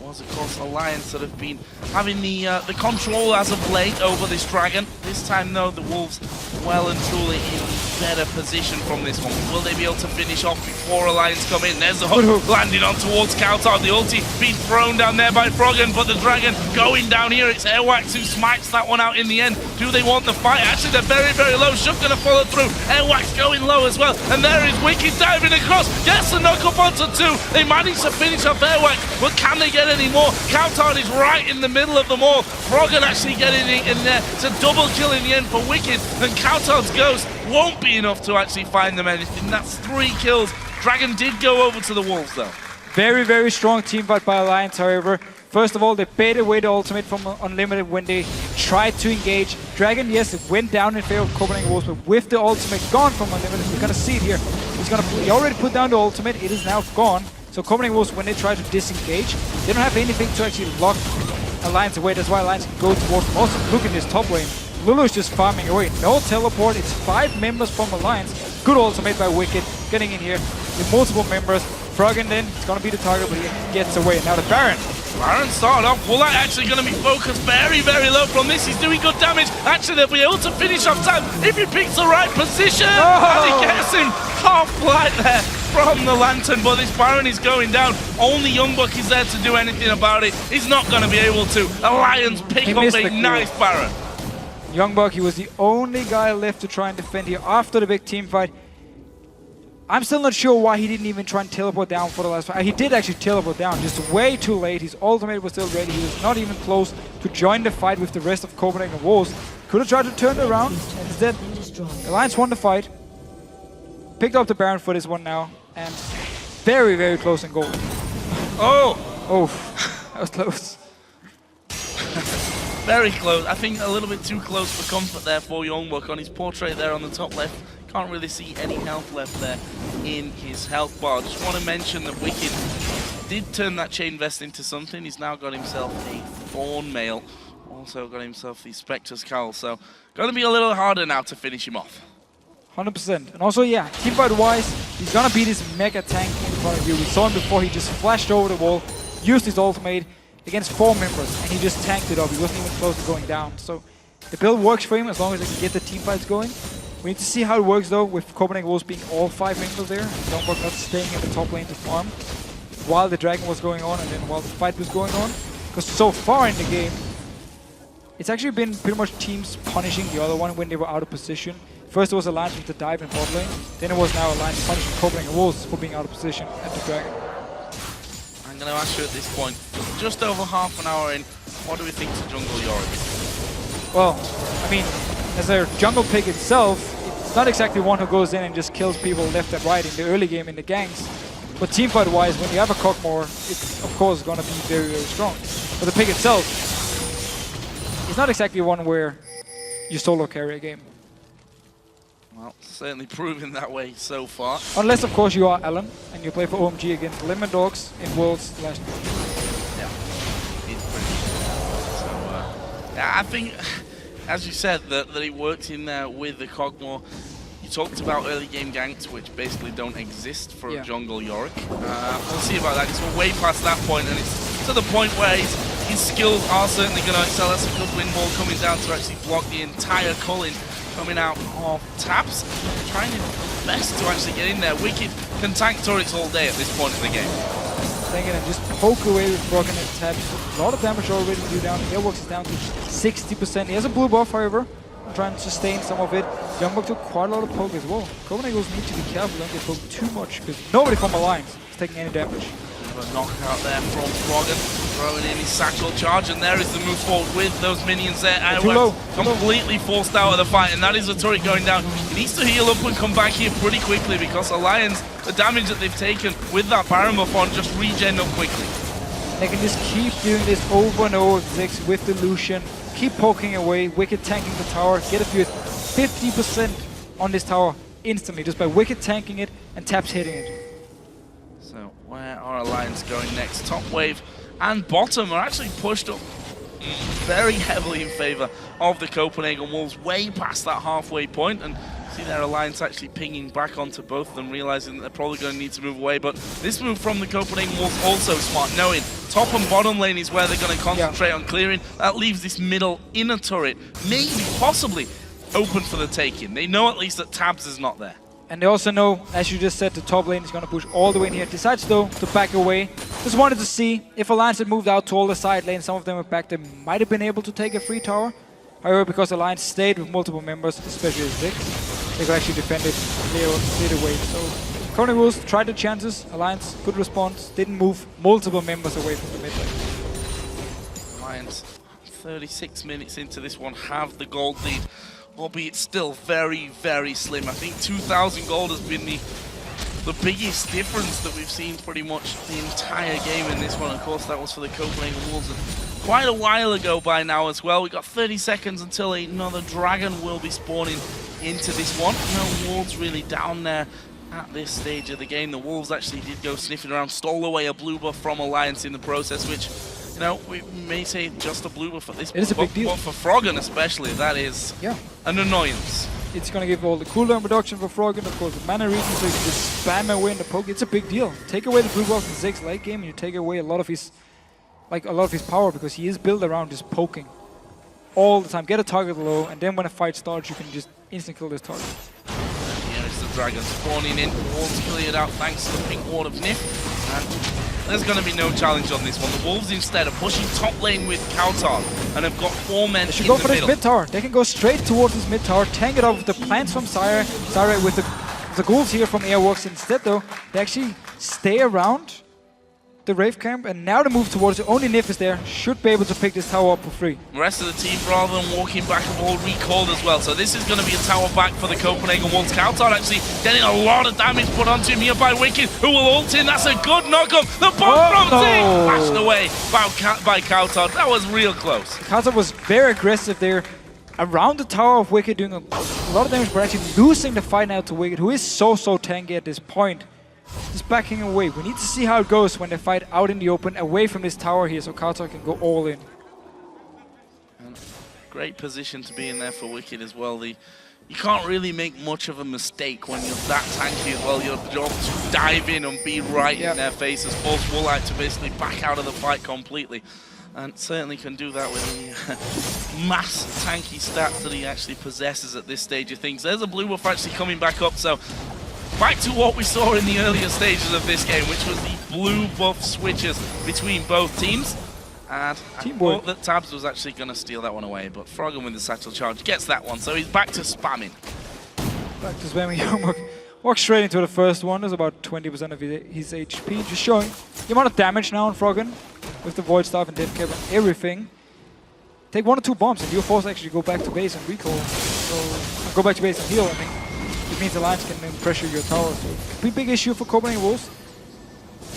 It was, of course, Alliance that have been having the control as of late over this Dragon. This time, though, the Wolves well and truly in better position from this one. Will they be able to finish off before Alliance come in? There's the hook landing on towards Kauton. The ulti being thrown down there by Froggen, but the Dragon going down here. It's Airwax who smites that one out in the end. Do they want the fight? Actually, they're very low. Shook gonna follow through. Airwax going low as well. And there is Wicked diving across. Gets the knock up onto two. They manage to finish off Airwax, but can they get any more? Kauton is right in the middle of them all. Froggen actually getting in there. It's a double kill in the end for Wicked. And Kauton's Ghost won't be enough to actually find them anything. That's 3 kills. Dragon did go over to the Wolves though. Very strong team fight by Alliance, however. First of all, they baited away the ultimate from Unlimited when they tried to engage. Dragon, yes, it went down in favor of Copenhagen Wolves, but with the ultimate gone from Unlimited, we're gonna see it here. He already put down the ultimate, it is now gone. So Copenhagen Wolves, when they try to disengage, they don't have anything to actually lock Alliance away. That's why Alliance can go towards them. Also, look at this top lane. Lulu's just farming away. No teleport. It's 5 members from Alliance. Good ultimate by Wicked. Getting in here with multiple members. Froggen then, it's going to be the target, but he gets away. Now the Baron. Baron started off. Woolite actually going to be focused very low from this. He's doing good damage. Actually, they'll be able to finish off time if he picks the right position. And he gets him half flight there from the Lantern, but this Baron is going down. Only Youngbuck is there to do anything about it. He's not going to be able to. Alliance pick up a nice Baron. Youngbuck, he was the only guy left to try and defend here after the big team fight. I'm still not sure why he didn't even try and teleport down for the last fight. He did actually teleport down, just way too late. His ultimate was still ready. He was not even close to join the fight with the rest of Copenhagen Wolves. Could have tried to turn it around, and instead, Alliance won the fight. Picked up the Baron for this one now, and very close in goal. Oh, that was close. Very close. I think a little bit too close for comfort there for Youngbuck on his portrait there on the top left. Can't really see any health left there in his health bar. Just want to mention that Wicked did turn that chain vest into something. He's now got himself a Thorn Mail. Also got himself the Spectre's Cowl. So going to be a little harder now to finish him off. 100%. And also, yeah, teamfight-wise, he's going to be this mega tank in front of you. We saw him before. He just flashed over the wall, used his ultimate against 4 members, and he just tanked it up. He wasn't even close to going down. So the build works for him as long as they can get the teamfights going. We need to see how it works though, with Copenhagen Wolves being all 5 members there, and Youngbuck not staying in the top lane to farm while the Dragon was going on and then while the fight was going on. Because so far in the game, it's actually been pretty much teams punishing the other one when they were out of position. First it was Alliance with the dive in bot lane, then it was now Alliance punishing Copenhagen Wolves for being out of position at the Dragon. I'm going to ask you at this point, just over half an hour in, what do we think to jungle Yorick? Well, I mean, as a jungle pick itself, it's not exactly one who goes in and just kills people left and right in the early game in the ganks. But teamfight-wise, when you have a Cockmore, it's of course going to be very strong. But the pick itself, not exactly one where you solo carry a game. Well, certainly proving that way so far. Unless, of course, you are Alan and you play for OMG against Lemon Dogs in Worlds last year. Yeah, it's pretty so, yeah, I think, as you said, that it worked in there with the Kog'Maw. You talked about early game ganks, which basically don't exist for a jungle Yorick. We'll see about that, because we're way past that point, and it's to the point where his skills are certainly going to excel. That's a good wind wall coming down to actually block the entire culling coming out of Tabs. Trying his best to actually get in there. Wicked can tank turrets all day at this point in the game. Tank it and just poke away with Froggen and Tabs. A lot of damage already to do down. Airworks is down to 60%. He has a blue buff, however. Trying to sustain some of it. Youngbuck took quite a lot of poke as well. Copenhagen need to be careful, don't get poked too much, because nobody from Alliance is taking any damage. A knockout there from Froggen, throwing in his satchel charge, and there is the move forward with those minions there. Completely forced out of the fight, and that is the turret going down. He needs to heal up and come back here pretty quickly, because Alliance, the damage that they've taken with that Baron buff on, just regen up quickly. They can just keep doing this over and over with the Lucian. Keep poking away, Wicked tanking the tower, get a few 50% on this tower instantly, just by Wicked tanking it and Taps hitting it. So where are Alliance going next? Top wave and bottom are actually pushed up very heavily in favor of the Copenhagen Wolves, way past that halfway point, and see their Alliance actually pinging back onto both of them, realizing that they're probably going to need to move away. But this move from the Copenhagen Wolves also smart, knowing top and bottom lane is where they're going to concentrate on clearing. That leaves this middle inner turret, maybe, possibly, open for the taking. They know at least that Tabs is not there. And they also know, as you just said, the top lane is going to push all the way in here. Decides, though, to back away. Just wanted to see if Alliance had moved out to all the side lanes. Some of them were back. They might have been able to take a free tower. However, because Alliance stayed with multiple members, especially Ziggs, they could actually defend it, clear the way. So, Copenhagen Wolves tried the chances. Alliance, good response. Didn't move multiple members away from the mid lane. Alliance, 36 minutes into this one, have the gold lead, albeit still very, very slim. I think 2,000 gold has been the biggest difference that we've seen pretty much the entire game in this one. Of course, that was for the Copenhagen Wolves quite a while ago by now as well. We got 30 seconds until another dragon will be spawning into this one. No wards really down there at this stage of the game. The Wolves actually did go sniffing around, stole away a blue buff from Alliance in the process, which, you know, we may say just a blue buff at this point. It is a big deal. But for Froggen especially, that is an annoyance. It's going to give all the cooldown reduction for Froggen, of course, the mana regen, so you can just spam away in the poke. It's a big deal. Take away the blue buff in Ziggs late game, and you take away a lot of his power, because he is built around just poking all the time. Get a target low, and then when a fight starts, you can just instantly kill this target. Here is the dragon spawning in. Wolves cleared out thanks to the pink ward of Nif. And there's going to be no challenge on this one. The Wolves instead are pushing top lane with Kautar and have got 4 men they should in go the for middle. this mid tower. They can go straight towards this mid tower, tank it off with the plants from Zyra with the ghouls here from Airworks. Instead, though, they actually stay around the Wraith camp, and now they move towards it. Only Nif is there, should be able to pick this tower up for free. The rest of the team, rather than walking back, have all recalled as well. So this is going to be a tower back for the Copenhagen Wolves. Kautar actually getting a lot of damage put onto him here by Wicked, who will ult in. That's a good knock-up. The bomb from Ziggs flashed away by Kautar. That was real close. Kautar was very aggressive there around the tower of Wicked, doing a lot of damage, but actually losing the fight now to Wicked, who is so tanky at this point. Just backing away. We need to see how it goes when they fight out in the open, away from this tower here, so Kautar can go all in. And great position to be in there for Wicked as well. You can't really make much of a mistake when you're that tanky as well. Your job to dive in and be right in their faces, force Woolite to basically back out of the fight completely. And certainly can do that with the mass tanky stats that he actually possesses at this stage of things. There's a blue buff actually coming back up, so back to what we saw in the earlier stages of this game, which was the blue buff switches between both teams. And I thought that Tabs was actually going to steal that one away, but Froggen with the satchel charge gets that one, so he's back to spamming. Back to spamming. Walks straight into the first one. There's about 20% of his HP, just showing the amount of damage now on Froggen with the Void Staff and Death Cap and everything. Take 1 or 2 bombs and you're forced to actually go back to base and recall. So go back to base and heal. I mean, it means Alliance can then pressure your tower. So it could be a big issue for Copenhagen Wolves.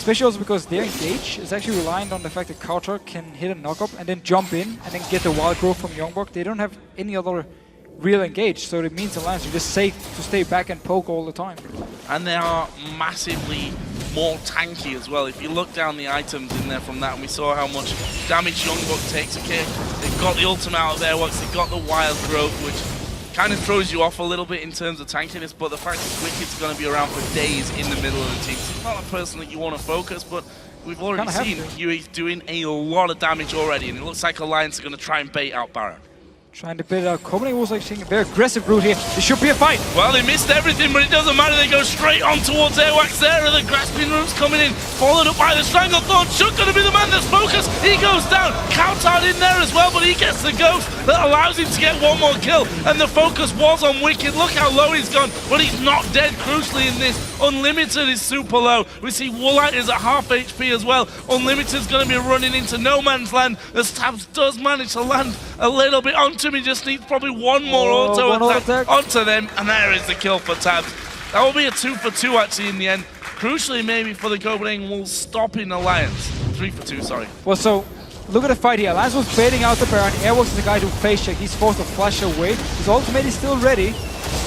Especially also because their engage is actually reliant on the fact that Carter can hit a knock-up and then jump in and then get the wild growth from Youngbuck. They don't have any other real engage, so it means Alliance are just safe to stay back and poke all the time. And they are massively more tanky as well. If you look down the items in there from that, and we saw how much damage Youngbuck takes. Okay, they've got the ultimate out of their works, they've got the wild growth, which kind of throws you off a little bit in terms of tankiness, but the fact that Wicked's going to be around for days in the middle of the team, so he's not a person that you want to focus, but we've already seen Huey's doing a lot of damage already, and it looks like Alliance are going to try and bait out Baron. Trying to bait out Copenhagen was like taking a very aggressive route here. This should be a fight. Well, they missed everything, but it doesn't matter. They go straight on towards Airwax there. The grasping root's coming in, followed up by the Stranglethorn. Shook going to be the man that's focused. He goes down. Countout in there as well, but he gets the ghost that allows him to get one more kill. And the focus was on Wicked. Look how low he's gone, but he's not dead. Crucially in this, Unlimited is super low. We see Woolite is at half HP as well. Unlimited's going to be running into no man's land as Tabs does manage to land a little bit onto him. He just needs probably one more auto attack onto them, and there is the kill for Tabs. That will be a 2 for 2 actually in the end. Crucially maybe for the Copenhagen Wolves stopping Alliance. 3 for 2, sorry. Well, so look at the fight here. Alliance was baiting out the Baron. Airworks is the guy to face check. He's forced to flash away. His ultimate is still ready,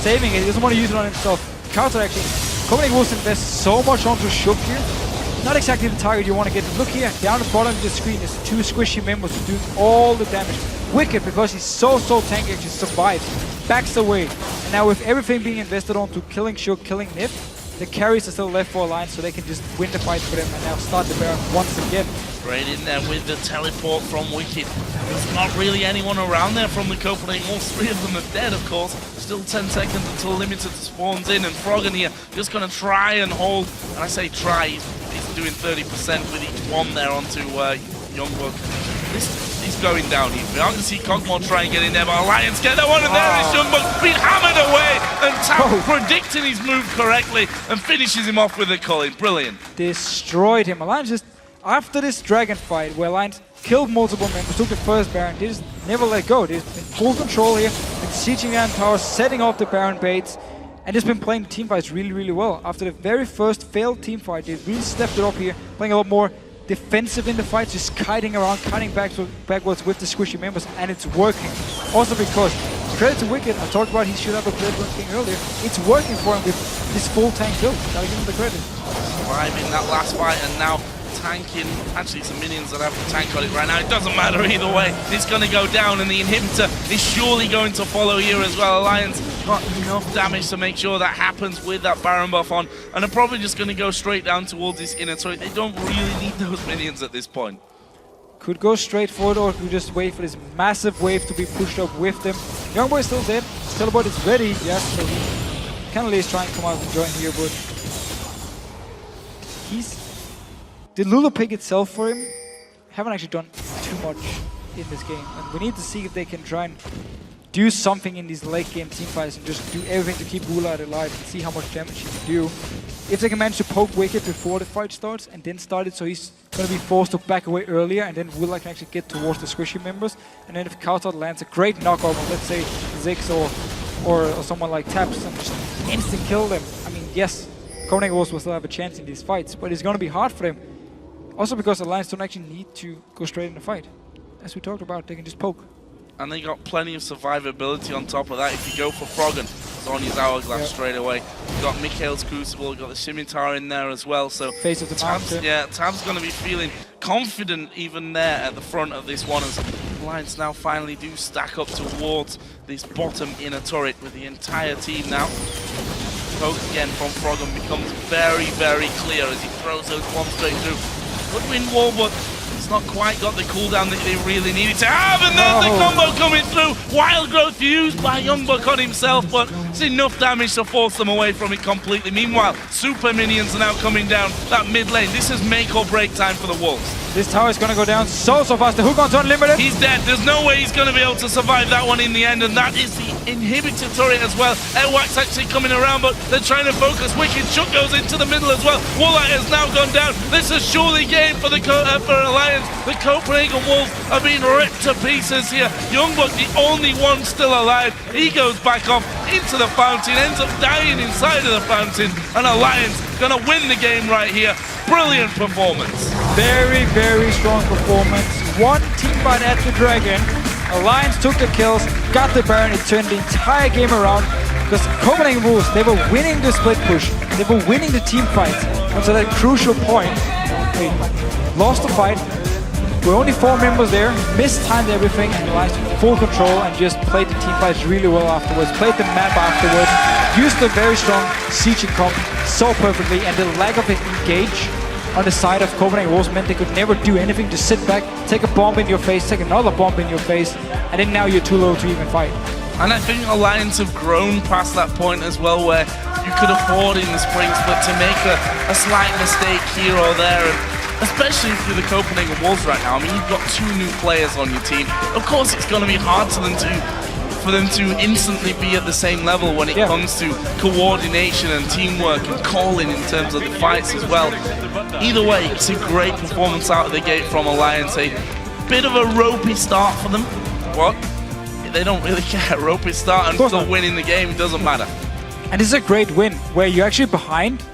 saving it. He doesn't want to use it on himself. Counter actually. Copenhagen Wolves invest so much onto Shook here. Not exactly the target you want to get. Look here, down the bottom of the screen is 2 squishy members doing all the damage. Wicked, because he's so tanky, actually survives, backs away. And now with everything being invested onto killing Shook, killing Nip, the carries are still left for Alliance, so they can just win the fight for them and now start the Baron once again. Right in there with the teleport from Wicked. There's not really anyone around there from the Copenhagen. All 3 of them are dead, of course. Still 10 seconds until Limited spawns in, and Froggen here just going to try and hold. And I say try, he's doing 30% with each one there onto Youngbuck. He's going down here. We are going to see Cogmore try and get in there, but Alliance get that one, and there is Youngbuck being hammered away, and Tab predicting his move correctly and finishes him off with a culling. Brilliant. Destroyed him. Alliance just, after this Dragon fight, where Alliance killed multiple members, took the first Baron, they just never let go. They've been full control here, been sieging down towers, setting off the Baron baits, and just been playing team fights really well. After the very first failed team fight, they really stepped it up here, playing a lot more defensive in the fight, just kiting around, cutting backwards with the squishy members, and it's working. Also because, credit to Wicked, I talked about he should have a Bloodborne King earlier, it's working for him with this full tank build. Gotta give him the credit. Surviving that last fight and now tanking, actually some minions that have the tank on it right now. It doesn't matter either way, it's going to go down, and the inhibitor is surely going to follow here as well. Alliance got enough damage to make sure that happens with that Baron buff on, and they're probably just going to go straight down towards this inner turret. They don't really need those minions at this point. Could go straight forward, or could just wait for this massive wave to be pushed up with them. Youngboy is still dead, teleport is ready, yes, so he can at least try and come out and join here, but the Lula pick itself for him haven't actually done too much in this game, and we need to see if they can try and do something in these late game team fights and just do everything to keep Woolite alive and see how much damage he can do. If they can manage to poke Wicked before the fight starts and then start it, so he's going to be forced to back away earlier, and then Woolite can actually get towards the squishy members, and then if Kautot lands a great knockout on, let's say, Ziggs or someone like Taps, and just instant kill them. I mean, yes, Copenhagen Wolves will still have a chance in these fights, but it's going to be hard for them. Also because Alliance don't actually need to go straight in the fight. As we talked about, they can just poke. And they got plenty of survivability on top of that. If you go for Froggen, Sonya's Hourglass straight away. You've got Mikhail's Crucible, you've got the Scimitar in there as well. So Face of the Tabs, yeah, Tab's going to be feeling confident even there at the front of this one, as Alliance now finally do stack up towards this bottom inner turret with the entire team now. Poke again from Froggen becomes very clear as he throws those bombs straight through. Good win wall, but it's not quite got the cooldown that they really needed to have, and there's the combo coming through. Wild Growth used by Youngbuck on himself, but it's enough damage to force them away from it completely. Meanwhile, super minions are now coming down that mid lane. This is make or break time for the Wolves. This tower is going to go down so fast. The hook onto Unlimited. He's dead. There's no way he's going to be able to survive that one in the end, and that is the inhibitor turret as well. Airwax actually coming around, but they're trying to focus. Wicked Shook goes into the middle as well. Woolite has now gone down. This is surely game for for Alliance. The Copenhagen Wolves are being ripped to pieces here. Youngbuck, the only one still alive. He goes back off into the fountain, ends up dying inside of the fountain, and Alliance gonna win the game right here. Brilliant performance. Very, very strong performance. One team fight at the Dragon. Alliance took the kills, got the Baron, it turned the entire game around. Because Copenhagen Wolves, they were winning the split push. They were winning the team fights. Until that crucial point, they lost the fight. There were only 4 members there, mistimed everything, and Alliance took full control and just played the team fights really well afterwards. Played the map afterwards, used the very strong siege comp so perfectly, and the lack of an engage on the side of Copenhagen Wolves meant they could never do anything. Just sit back, take a bomb in your face, take another bomb in your face, and then now you're too low to even fight. And I think Alliance have grown past that point as well, where you could afford in the spring split to make a slight mistake here or there. And especially if you're the Copenhagen Wolves right now. I mean, you've got 2 new players on your team. Of course, it's going to be hard for them to instantly be at the same level when it comes to coordination and teamwork and calling in terms of the fights as well. Either way, it's a great performance out of the gate from Alliance. A bit of a ropey start for them. What? They don't really care. Ropey start and still winning the game, it doesn't matter. And this is a great win where you're actually behind.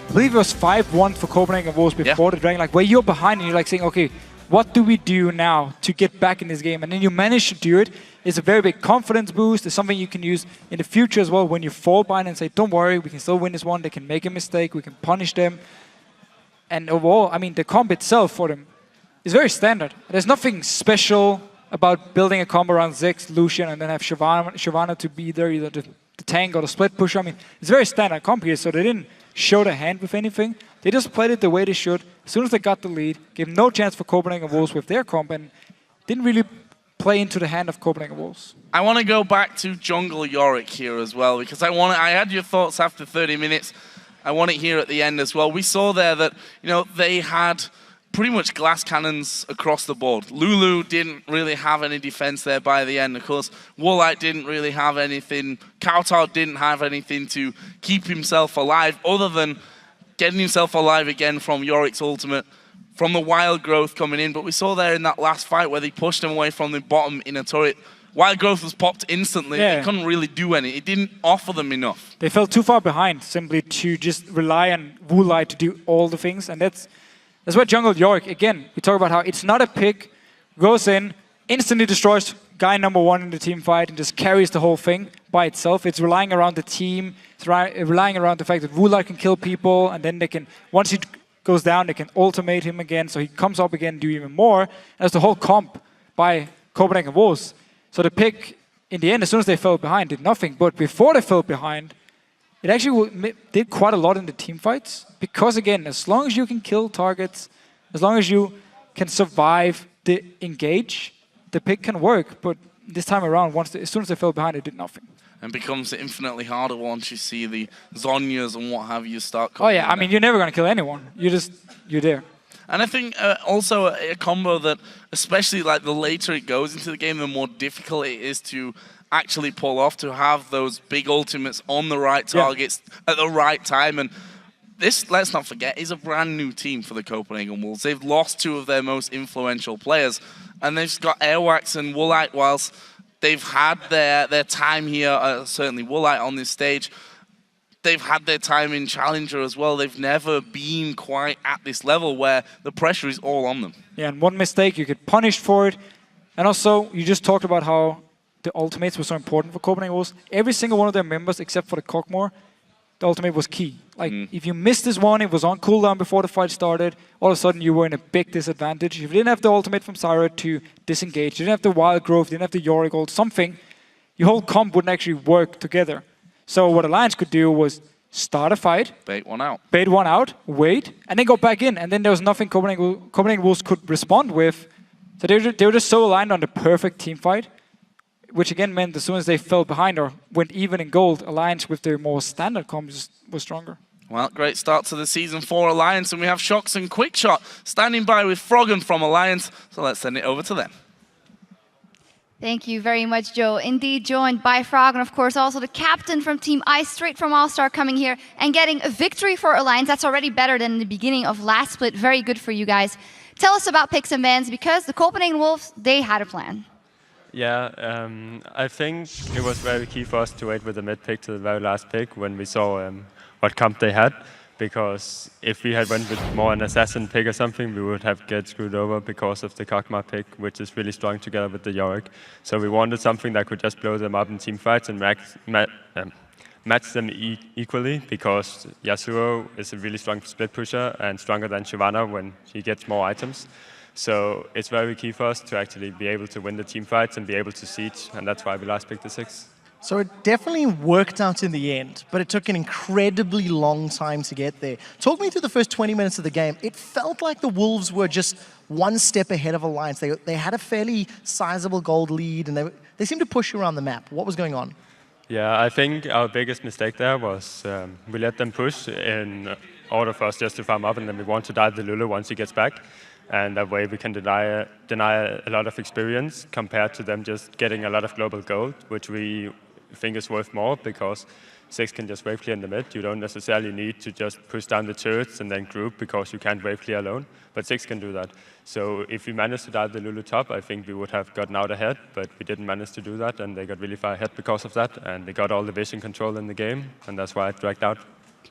I believe it was 5-1 for Copenhagen Wolves before the Dragon. Like where you're behind and you're like saying, okay, what do we do now to get back in this game? And then you manage to do it. It's a very big confidence boost. It's something you can use in the future as well when you fall behind and say, don't worry, we can still win this one. They can make a mistake. We can punish them. And overall, I mean, the comp itself for them is very standard. There's nothing special about building a combo around Ziggs, Lucian, and then have Shyvana to be there, either the tank or the split pusher. I mean, it's very standard comp here, so they didn't show their hand with anything. They just played it the way they should. As soon as they got the lead, gave no chance for Copenhagen Wolves with their comp, and didn't really play into the hand of Copenhagen Wolves. I want to go back to Jungle Yorick here as well, because I had your thoughts after 30 minutes. I want it here at the end as well. We saw there that, you know, they had pretty much glass cannons across the board. Lulu didn't really have any defense there by the end. Of course, Woolite didn't really have anything. Kowtow didn't have anything to keep himself alive other than getting himself alive again from Yorick's ultimate, from the wild growth coming in. But we saw there in that last fight where they pushed him away from the bottom in a turret. Wild growth was popped instantly. They couldn't really do any. It didn't offer them enough. They fell too far behind simply to just rely on Woolite to do all the things, and that's where Jungle Yorick, again, we talk about how it's not a pick, goes in, instantly destroys guy number 1 in the team fight and just carries the whole thing by itself. It's relying around the team, it's relying around the fact that Woolite can kill people, and then they can, once he goes down, they can ultimate him again, so he comes up again and do even more. That's the whole comp by Copenhagen Wolves. So the pick, in the end, as soon as they fell behind, did nothing. But before they fell behind, it actually did quite a lot in the team fights. Because again, as long as you can kill targets, as long as you can survive the engage, the pick can work. But this time around, as soon as they fell behind, it did nothing. And becomes infinitely harder once you see the Zhonyas and what have you start coming. Oh yeah, I mean, you're never going to kill anyone. You're there. And I think also a combo that, especially like the later it goes into the game, the more difficult it is to actually pull off, to have those big ultimates on the right targets at the right time. And this, let's not forget, is a brand new team for the Copenhagen Wolves. They've lost 2 of their most influential players, and they've got Airwax and Woolite. Whilst they've had their time here, certainly Woolite on this stage, they've had their time in Challenger as well. They've never been quite at this level where the pressure is all on them. Yeah, and one mistake, you get punished for it. And also, you just talked about how the ultimates were so important for Copenhagen Wolves. Every single one of their members, except for the Cockmore, the ultimate was key. Like, if you missed this one, it was on cooldown before the fight started, all of a sudden you were in a big disadvantage. If you didn't have the ultimate from Syra to disengage, you didn't have the Wild Growth, you didn't have the Yorick ult, something, your whole comp wouldn't actually work together. So what Alliance could do was start a fight, bait one out, wait, and then go back in. And then there was nothing Copenhagen Wolves could respond with. So they were just so aligned on the perfect team fight, which again meant as soon as they fell behind or went even in gold, Alliance with their more standard comps was stronger. Well, great start to the Season 4 Alliance, and we have Shox and Quickshot standing by with Froggen from Alliance, so let's send it over to them. Thank you very much, Joe. Indeed, joined by Frog, and of course also the captain from Team Ice, straight from All-Star, coming here and getting a victory for Alliance. That's already better than the beginning of last split. Very good for you guys. Tell us about picks and bans, because the Copenhagen Wolves, they had a plan. Yeah, I think it was very key for us to wait with the mid pick to the very last pick when we saw what comp they had. because if we had went with more an assassin pick or something, we would have get screwed over because of the Kog'Maw pick, which is really strong together with the Yorick. So we wanted something that could just blow them up in team fights and match them equally, because Yasuo is a really strong split pusher and stronger than Shyvana when he gets more items. So it's very key for us to actually be able to win the team fights and be able to siege, and that's why we last picked the 6. So it definitely worked out in the end, but it took an incredibly long time to get there. Talk me through the first 20 minutes of the game. It felt like the Wolves were just one step ahead of Alliance. They had a fairly sizable gold lead, and they seemed to push you around the map. What was going on? Yeah, I think our biggest mistake there was we let them push in order for us just to farm up, and then we want to dive the Lulu once he gets back. And that way we can deny a lot of experience compared to them just getting a lot of global gold, which we think is worth more, because 6 can just wave clear in the mid. You don't necessarily need to just push down the turrets and then group, because you can't wave clear alone, but 6 can do that. So if we managed to dive the Lulu top, I think we would have gotten out ahead, but we didn't manage to do that, and they got really far ahead because of that, and they got all the vision control in the game, and that's why it dragged out.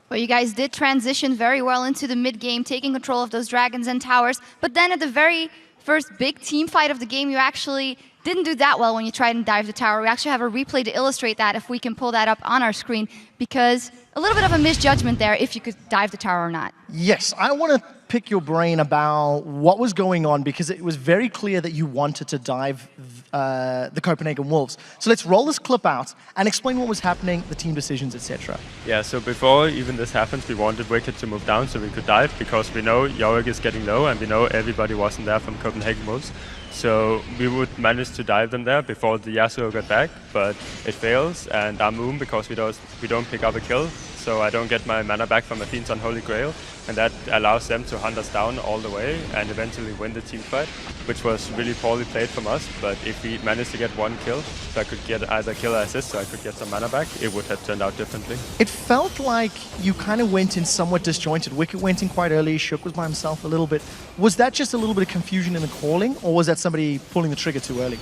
Well, you guys did transition very well into the mid game, taking control of those dragons and towers, but then at the very first big team fight of the game, you actually didn't do that well when you tried and dive the tower. We actually have a replay to illustrate that, if we can pull that up on our screen, because a little bit of a misjudgment there if you could dive the tower or not. Yes, I want to pick your brain about what was going on, because it was very clear that you wanted to dive the Copenhagen Wolves. So let's roll this clip out and explain what was happening, the team decisions, etc. Yeah, so before even this happens, we wanted Wicked to move down so we could dive, because we know Yorick is getting low and we know everybody wasn't there from Copenhagen Wolves. So we would manage to dive them there before the Yasuo got back, but it fails, and our Moon, because we don't pick up a kill, so I don't get my mana back from Athene's Unholy Grail, and that allows them to hunt us down all the way and eventually win the team fight, which was really poorly played from us. But if we managed to get one kill, so I could get either kill or assist, so I could get some mana back, it would have turned out differently. It felt like you kind of went in somewhat disjointed. Wicked went in quite early, Shook was by himself a little bit. Was that just a little bit of confusion in the calling, or was that somebody pulling the trigger too early?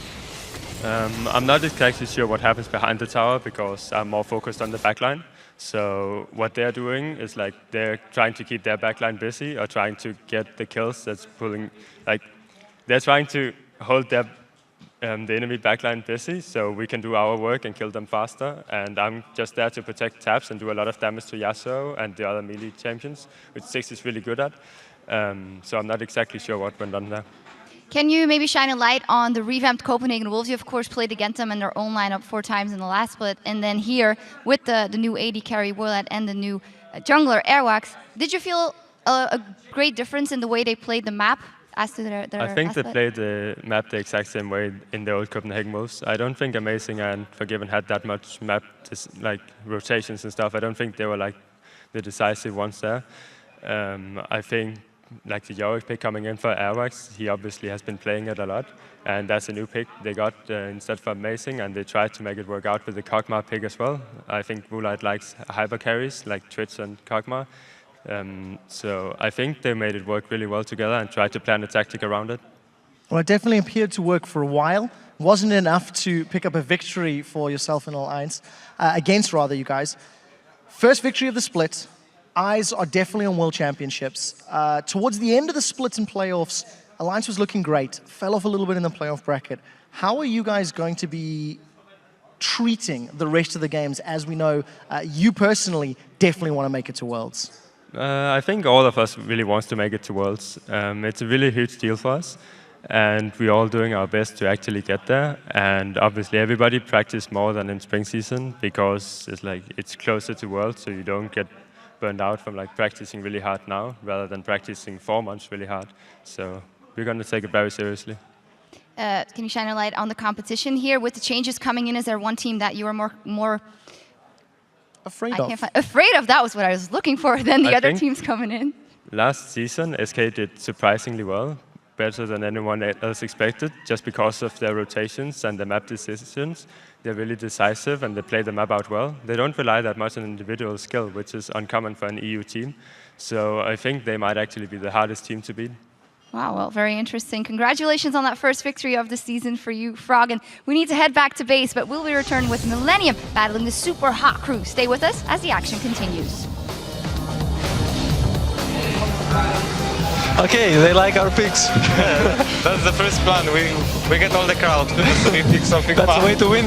I'm not exactly sure what happens behind the tower, because I'm more focused on the backline. So what they're doing is like they're trying to keep their backline busy, or trying to get the kills that's pulling, like they're trying to hold their the enemy backline busy so we can do our work and kill them faster. And I'm just there to protect taps and do a lot of damage to Yasuo and the other melee champions, which 6 is really good at. So I'm not exactly sure what went on there. Can you maybe shine a light on the revamped Copenhagen Wolves? You, of course, played against them in their own lineup 4 times in the last split. And then here, with the new AD carry, Willett, and the new jungler, Airwax, did you feel a great difference in the way they played the map as to their I think they split? played the map the exact same way in the old Copenhagen Wolves. I don't think Amazing and Forgiven had that much map, like rotations and stuff. I don't think they were like the decisive ones there. I think like the Yorick pick coming in for Airwax, he obviously has been playing it a lot, and that's a new pick they got instead for Amazing, and they tried to make it work out with the Kog'Maw pick as well. I think Woolite likes hyper carries like Twitch and Kog'Maw, so I think they made it work really well together and tried to plan a tactic around it. Well, it definitely appeared to work for a while. Wasn't enough to pick up a victory for yourself and Alliance, against rather you guys. First victory of the split. Eyes are definitely on World Championships. Towards the end of the split and playoffs, Alliance was looking great, fell off a little bit in the playoff bracket. How are you guys going to be treating the rest of the games, as we know you personally definitely want to make it to Worlds? I think all of us really wants to make it to Worlds. It's a really huge deal for us, and we're all doing our best to actually get there. And obviously everybody practice more than in spring season, because it's closer to Worlds, so you don't get burned out from like practicing really hard now rather than practicing 4 months really hard. So we're going to take it very seriously. Can you shine a light on the competition here with the changes coming in? Is there one team that you are more Afraid of? Afraid of? That was what I was looking for. Than the I other think teams coming in. Last season, SK did surprisingly well, better than anyone else expected, just because of their rotations and the map decisions. They're really decisive and they play the map out well. They don't rely that much on individual skill, which is uncommon for an EU team. So I think they might actually be the hardest team to beat. Wow, well, very interesting. Congratulations on that first victory of the season for you, Frog. And we need to head back to base, but we'll be returning with Millennium battling the super hot crew. Stay with us as the action continues. Okay, they like our picks. That's the first plan. We get all the crowd. We pick something That's fun. the way to win.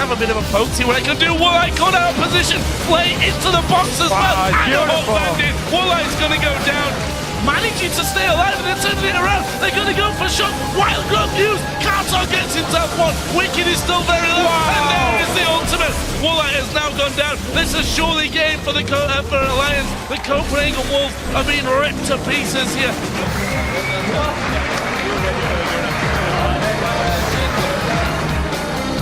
Have a bit of a poke, see what I can do. Woolite got out of position, play into the box as well. And a hot bandit. Woolite's going to go down. Managing to stay alive and then turning it around. They're going to go for shock. Wild growth used. Cartar gets himself one. Wicked is still very low. And there is the ultimate. Woolite has now gone down. This is surely game for the for Alliance. The Copenhagen Wolves are being ripped to pieces here.